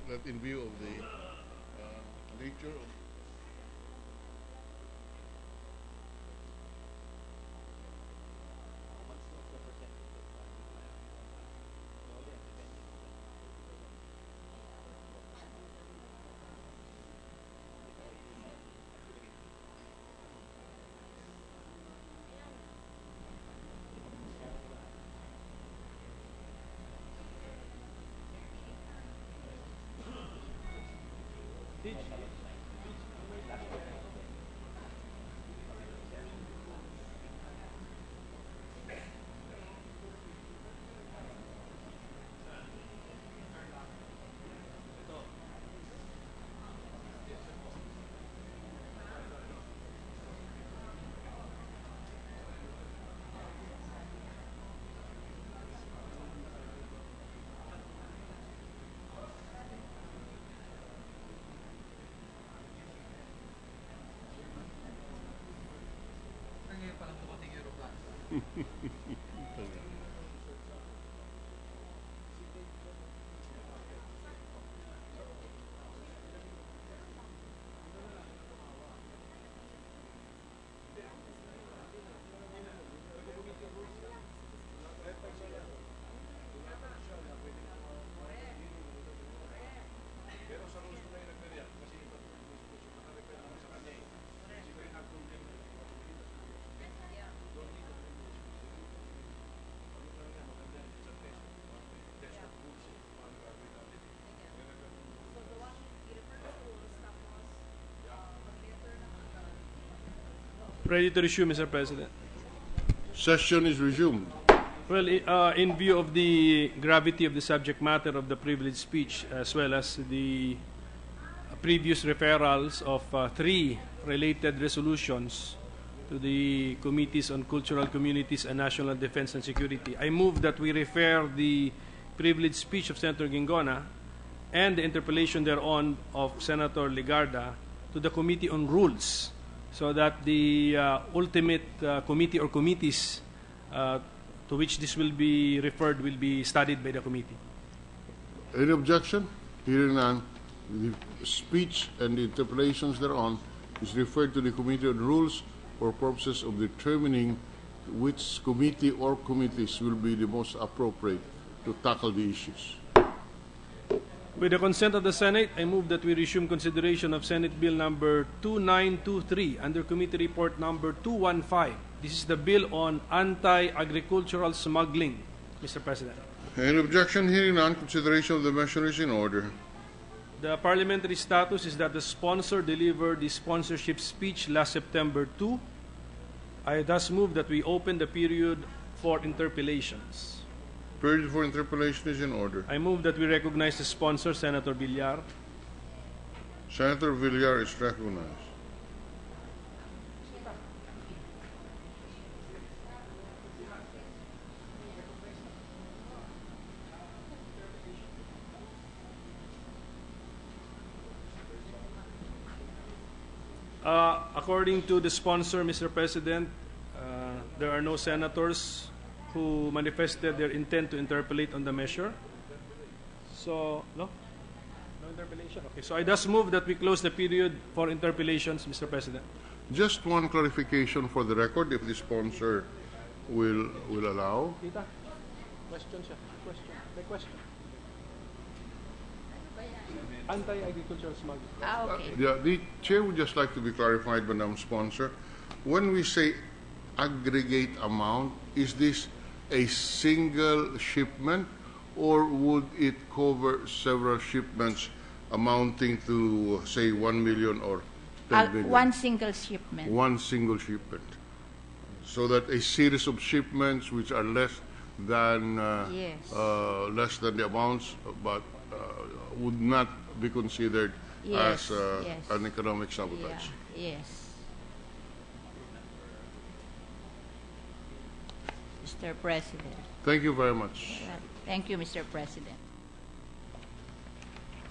that in view of the nature of Ready to resume, Mr. President. session is resumed. Well, in view of the gravity of the subject matter of the privileged speech, as well as the previous referrals of 3 related resolutions to the Committees on Cultural Communities and National Defense and Security, I move that we refer the privileged speech of Senator Gingona and the interpellation thereon of Senator Ligarda to the Committee on Rules, so that the ultimate committee or committees to which this will be referred will be studied by the committee. Any objection? Hearing none, the speech and the interpellations thereon is referred to the Committee on Rules for purposes of determining which committee or committees will be the most appropriate to tackle the issues. With the consent of the Senate, I move that we resume consideration of Senate Bill number 2923 under Committee Report number 215. This is the bill on anti-agricultural smuggling, Mr. President. Any objection? Hearing none, consideration of the measure is in order. The parliamentary status is that the sponsor delivered the sponsorship speech last September 2. I thus move that we open the period for interpellations. Period for interpellation is in order. I move that we recognize the sponsor, Senator Villar. Senator Villar is recognized. According to the sponsor, Mr. President, there are no senators who manifested their intent to interpellate on the measure. So, no? No interpellation? Okay, so I thus move that we close the period for interpellations, Mr. President. Just one clarification for the record, if the sponsor will allow. Tita, question siya. Question. May question. Anti-agricultural smuggling. Okay. Yeah, the chair would just like to be clarified, Madam Sponsor. When we say aggregate amount, is this a single shipment, or would it cover several shipments amounting to, say, 1 million or 10 million? One single shipment. One single shipment. So that a series of shipments which are less than Yes. less than the amounts, but would not be considered Yes, as yes. an economic sabotage. Yeah, yes. Mr. President. Thank you very much. Thank you, Mr. President.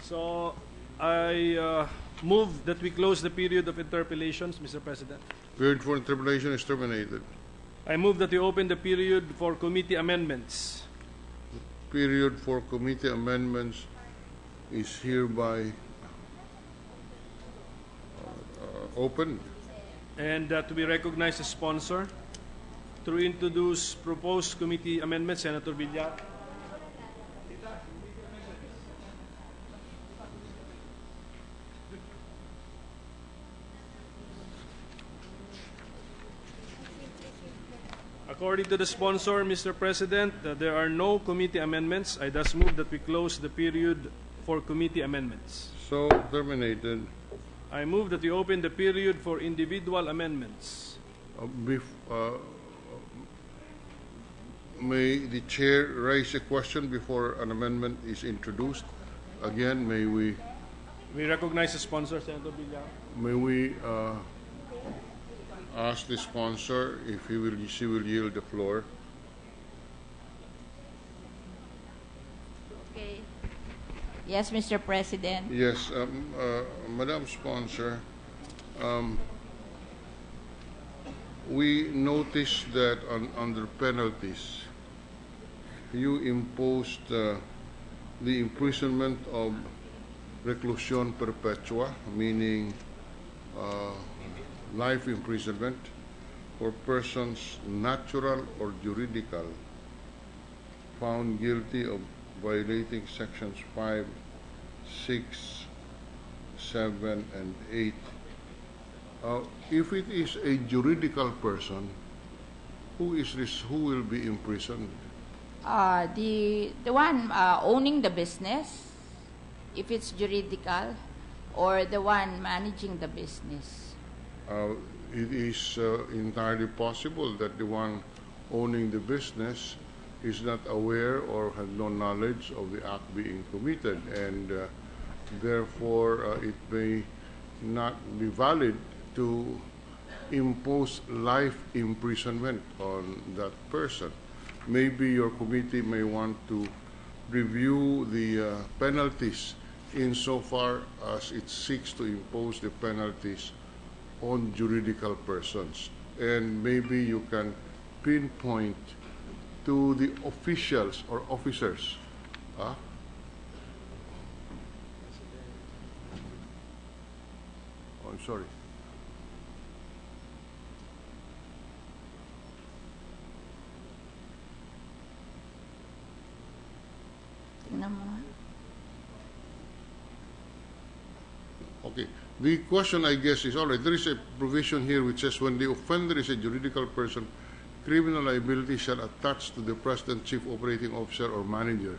So, I move that we close the period of interpellations, Mr. President. Period for interpellation is terminated. I move that we open the period for committee amendments. Period for committee amendments is hereby opened. And to be recognized as sponsor, to introduce proposed committee amendments, Senator Villar. According to the sponsor, Mr. President, there are no committee amendments. I thus move that we close the period for committee amendments. So terminated. I move that we open the period for individual amendments. May the chair raise a question before an amendment is introduced? Again, may we recognize the sponsor, Senator Villar. may we ask the sponsor if she will yield the floor. Okay. Yes, Mr. President. Yes, Madam Sponsor, we noticed that under penalties, you imposed the imprisonment of reclusion perpetua, meaning life imprisonment for persons natural or juridical found guilty of violating sections 5, 6, 7, and 8. If it is a juridical person, who will be imprisoned? The one owning the business, if it's juridical, or the one managing the business. It is entirely possible that the one owning the business is not aware or has no knowledge of the act being committed, and therefore it may not be valid to impose life imprisonment on that person. Maybe your committee may want to review the penalties insofar as it seeks to impose the penalties on juridical persons. And maybe you can pinpoint to the officials or officers. Oh, I'm sorry. Tingnan mo. Okay. The question, I guess, is, all right, there is a provision here which says when the offender is a juridical person, criminal liability shall attach to the president, chief operating officer, or manager.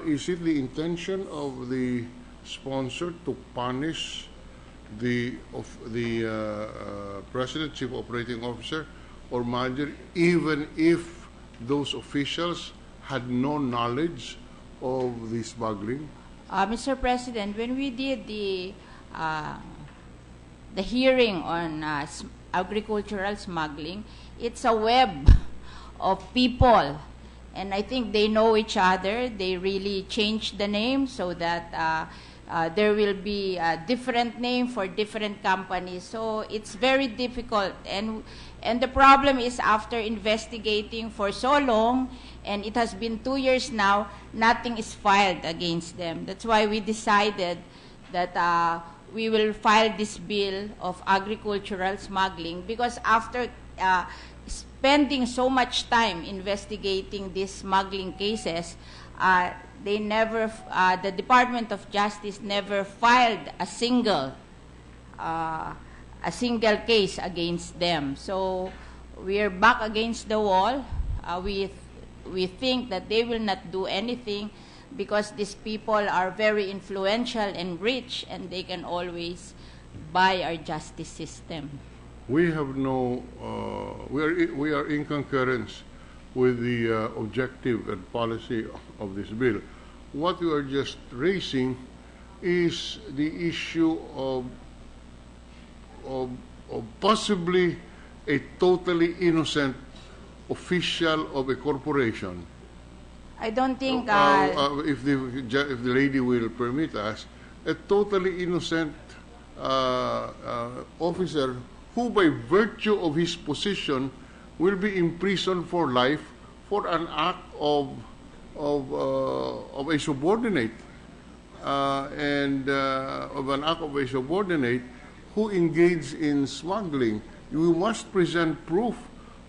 Is it the intention of the sponsor to punish the president, chief operating officer, or manager, even if those officials had no knowledge of the smuggling? Mr. President, when we did the hearing on agricultural smuggling, it's a web of people, and I think they know each other. They really changed the name so that there will be a different name for different companies. So it's very difficult, and the problem is, after investigating for so long, and it has been 2 years now, nothing is filed against them. That's why we decided that we will file this bill of agricultural smuggling, because after spending so much time investigating these smuggling cases, the Department of Justice never filed a single case against them. So we are back against the wall. We think that they will not do anything because these people are very influential and rich, and they can always buy our justice system. We have no, we are in concurrence with the objective and policy of this bill. What we are just raising is the issue of possibly a totally innocent official of a corporation. I don't think... if the lady will permit us, a totally innocent officer who, by virtue of his position, will be imprisoned for life for an act of a subordinate and of an act of a subordinate who engaged in smuggling, you must present proof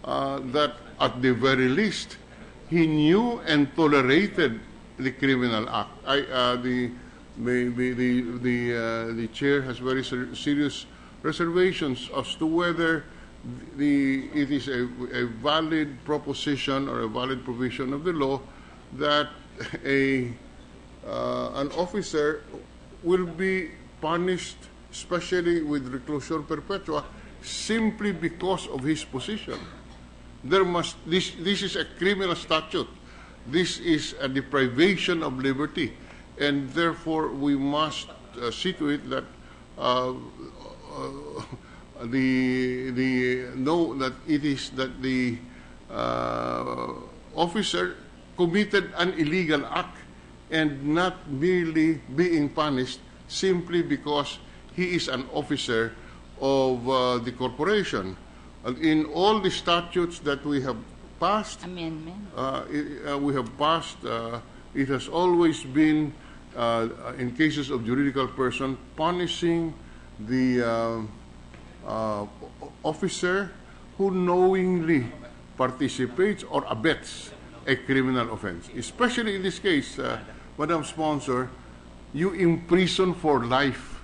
that at the very least he knew and tolerated the criminal act. The chair has very serious reservations as to whether it is a valid proposition or a valid provision of the law that an officer will be punished, especially with reclusion perpetua, simply because of his position. This is a criminal statute. This is a deprivation of liberty, and therefore we must see to it that the officer committed an illegal act and not merely being punished simply because he is an officer of the corporation. And in all the statutes that we have passed, it has always been, in cases of juridical person, punishing the officer who knowingly participates or abets a criminal offense. Especially in this case, Madam Sponsor, you imprison for life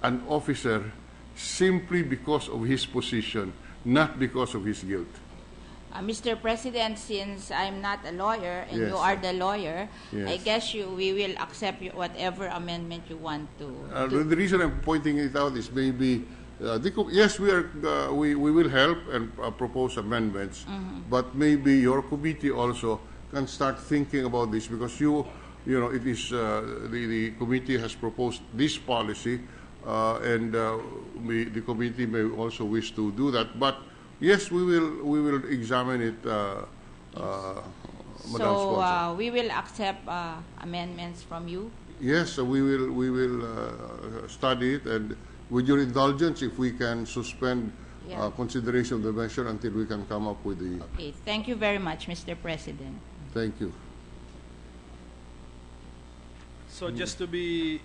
an officer simply because of his position, not because of his guilt. Mr. President, since I'm not a lawyer and Yes. you are the lawyer, Yes. I guess we will accept whatever amendment you want to. The reason I'm pointing it out is maybe, yes, we will help and propose amendments, but maybe your committee also can start thinking about this, because it is the committee has proposed this policy, and the committee may also wish to do that. But yes, we will examine it, Madam Sponsor. We will accept amendments from you. Yes, we will study it, and with your indulgence, if we can suspend consideration of the measure until we can come up with the. Okay, thank you very much, Mr. President. Thank you. So just to be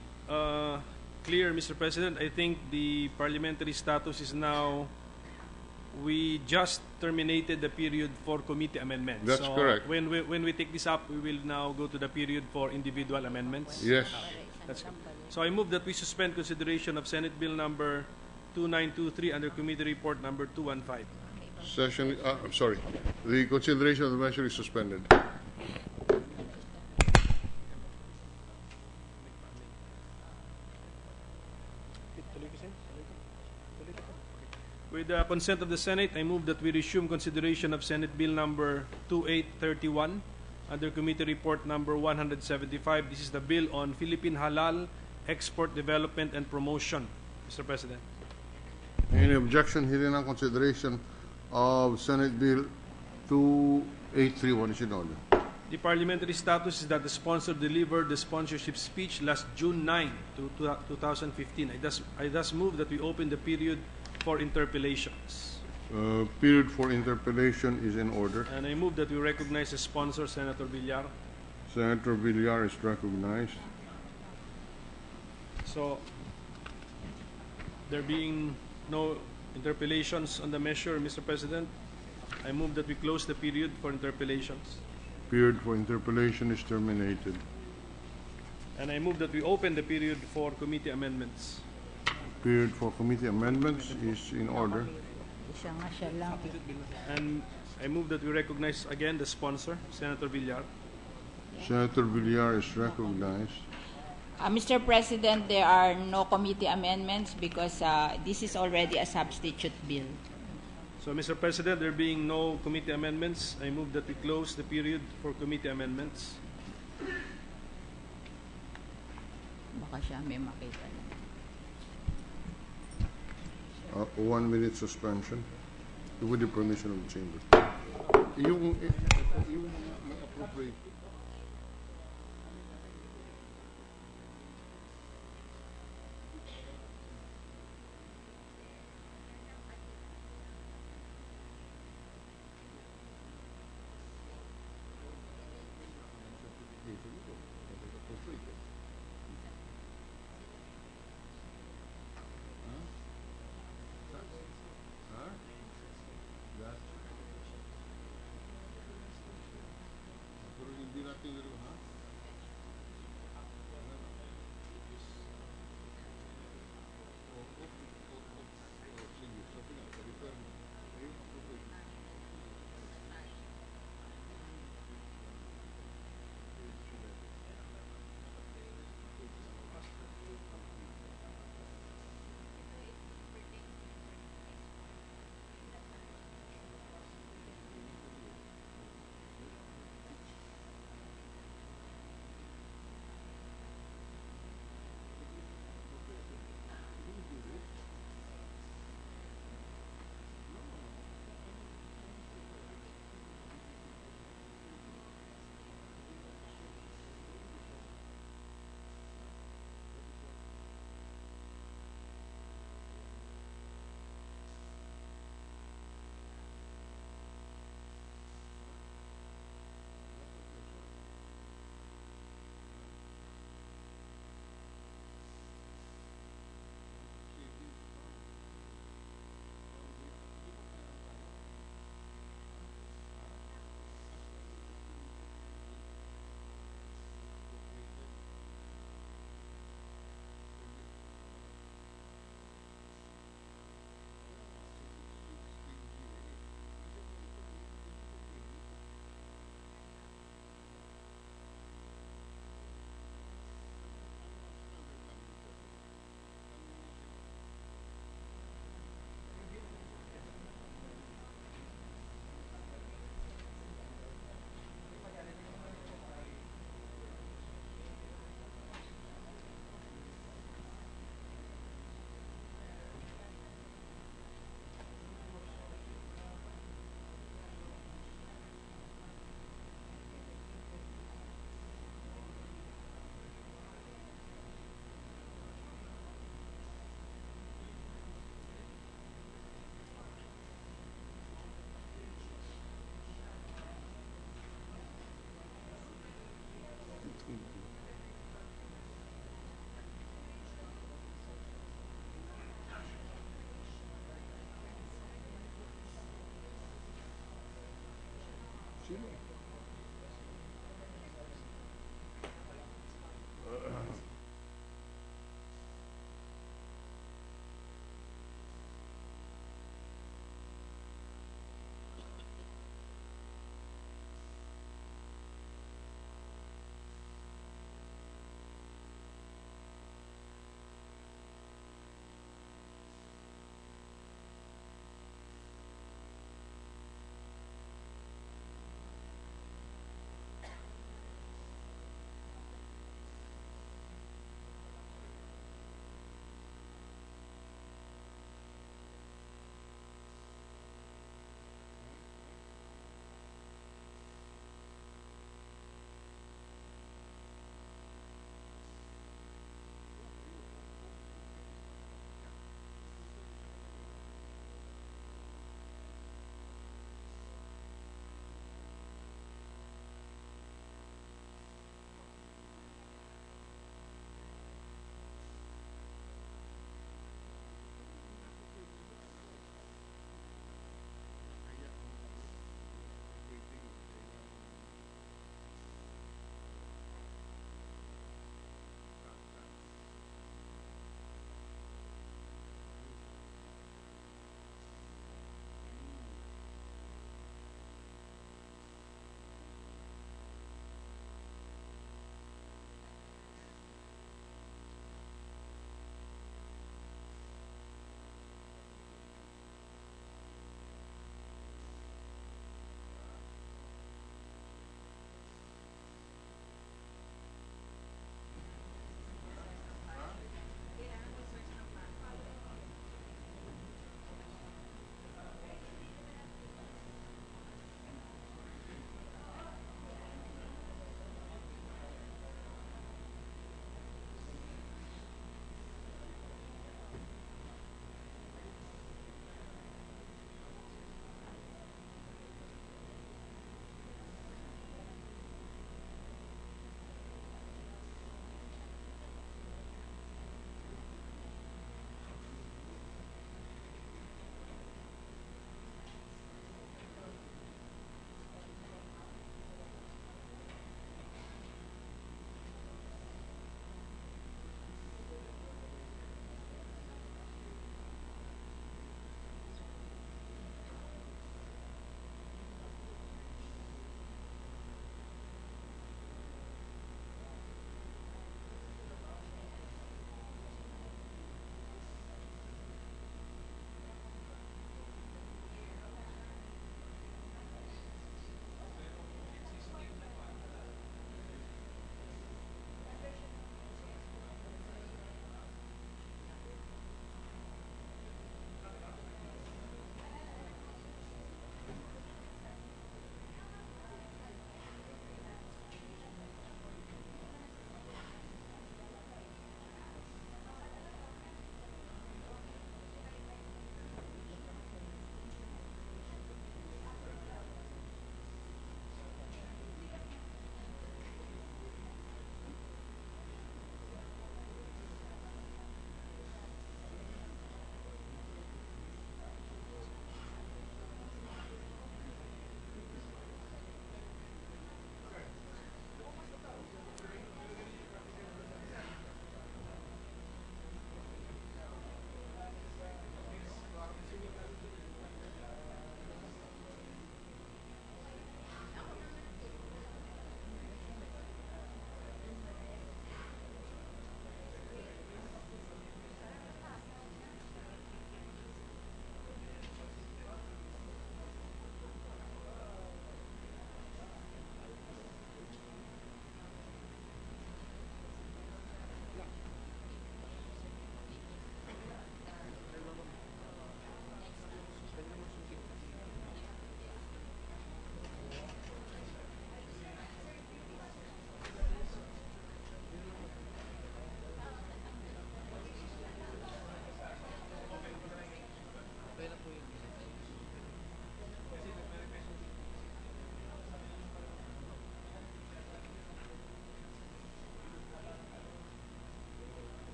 clear, Mr. President, I think the parliamentary status is now, we just terminated the period for committee amendments. That's correct. When we take this up, we will now go to the period for individual amendments. Yes. That's good. So I move that we suspend consideration of Senate Bill number 2923 under Committee Report number 215. Session. Sorry. The consideration of the measure is suspended. With the consent of the Senate, I move that we resume consideration of Senate Bill number 2831 under Committee Report number 175. This is the bill on Philippine Halal export development and promotion, Mr. President. Any objection? Hearing on consideration of Senate Bill 2831 is in order. The parliamentary status is that the sponsor delivered the sponsorship speech last June 9 to 2015. I thus move that we open the period for interpellations. Period for interpellation is in order. And I move that we recognize the sponsor, Senator Villar. Senator Villar is recognized. So, there being no interpellations on the measure, Mr. President, I move that we close the period for interpellations. Period for interpellation is terminated. And I move that we open the period for committee amendments. Period for committee amendments is in order. And I move that we recognize again the sponsor, Senator Villar. Senator Villar is recognized. Mr. President, there are no committee amendments because this is already a substitute bill. So, Mr. President, there being no committee amendments, I move that we close the period for committee amendments. Baka siya may makita lang. 1 minute suspension with the permission of the chamber. Yung appropriate.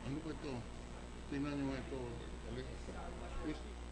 Ano ba ito? Tingnan niyo nga ito. Please.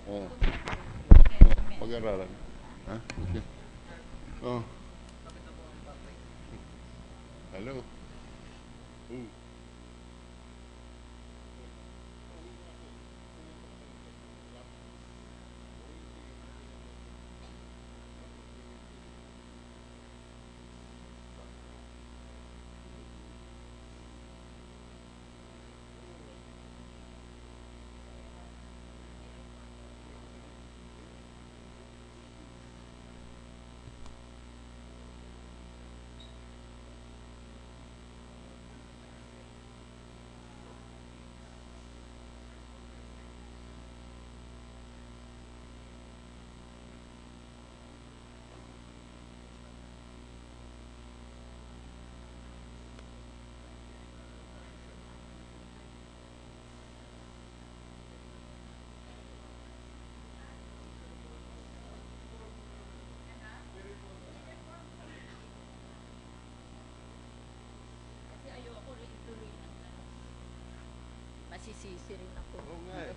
Oh. Pag-aralan. Ha? Okay. Oh. Hello. Ooh. Masisisi rin ako. Oo nga eh.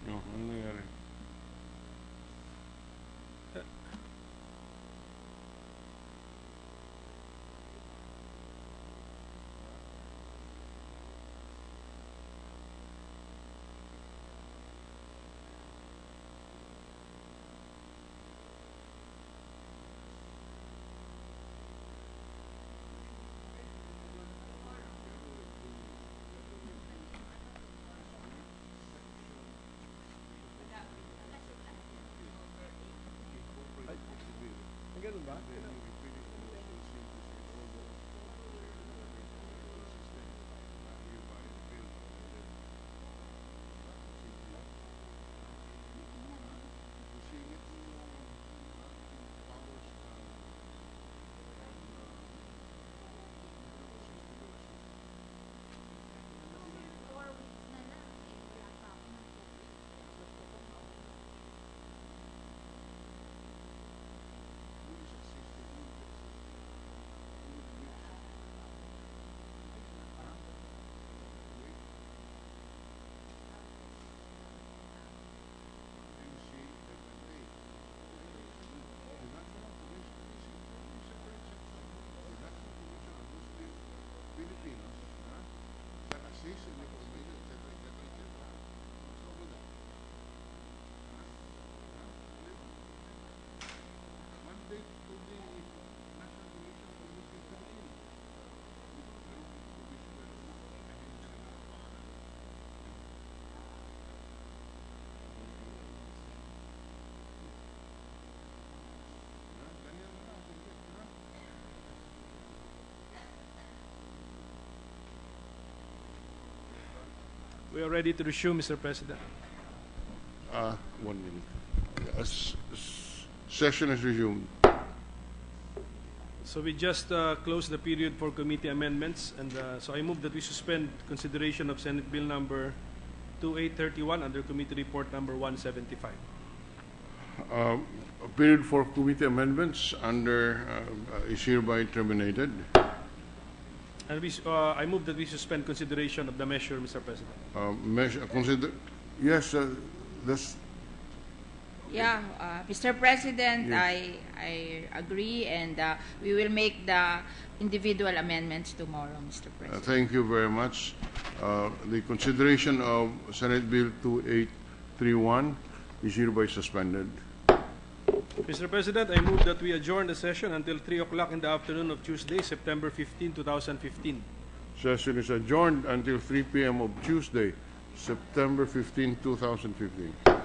No, ano nangyari? Ganun ba? We are ready to resume, Mr. President. 1 minute. Session is resumed. So we just closed the period for committee amendments, and so I move that we suspend consideration of Senate Bill number 2831 under Committee Report number 175. A period for committee amendments is hereby terminated. And I move that we suspend consideration of the measure, Mr. President. Yes, that's Yeah, Mr. President, Yes. I agree, and we will make the individual amendments tomorrow, Mr. President. thank you very much. The consideration of Senate Bill 2831 is hereby suspended. Mr. President, I move that we adjourn the session until 3 o'clock in the afternoon of Tuesday, September 15, 2015. Session is adjourned until 3 p.m. of Tuesday, September 15, 2015.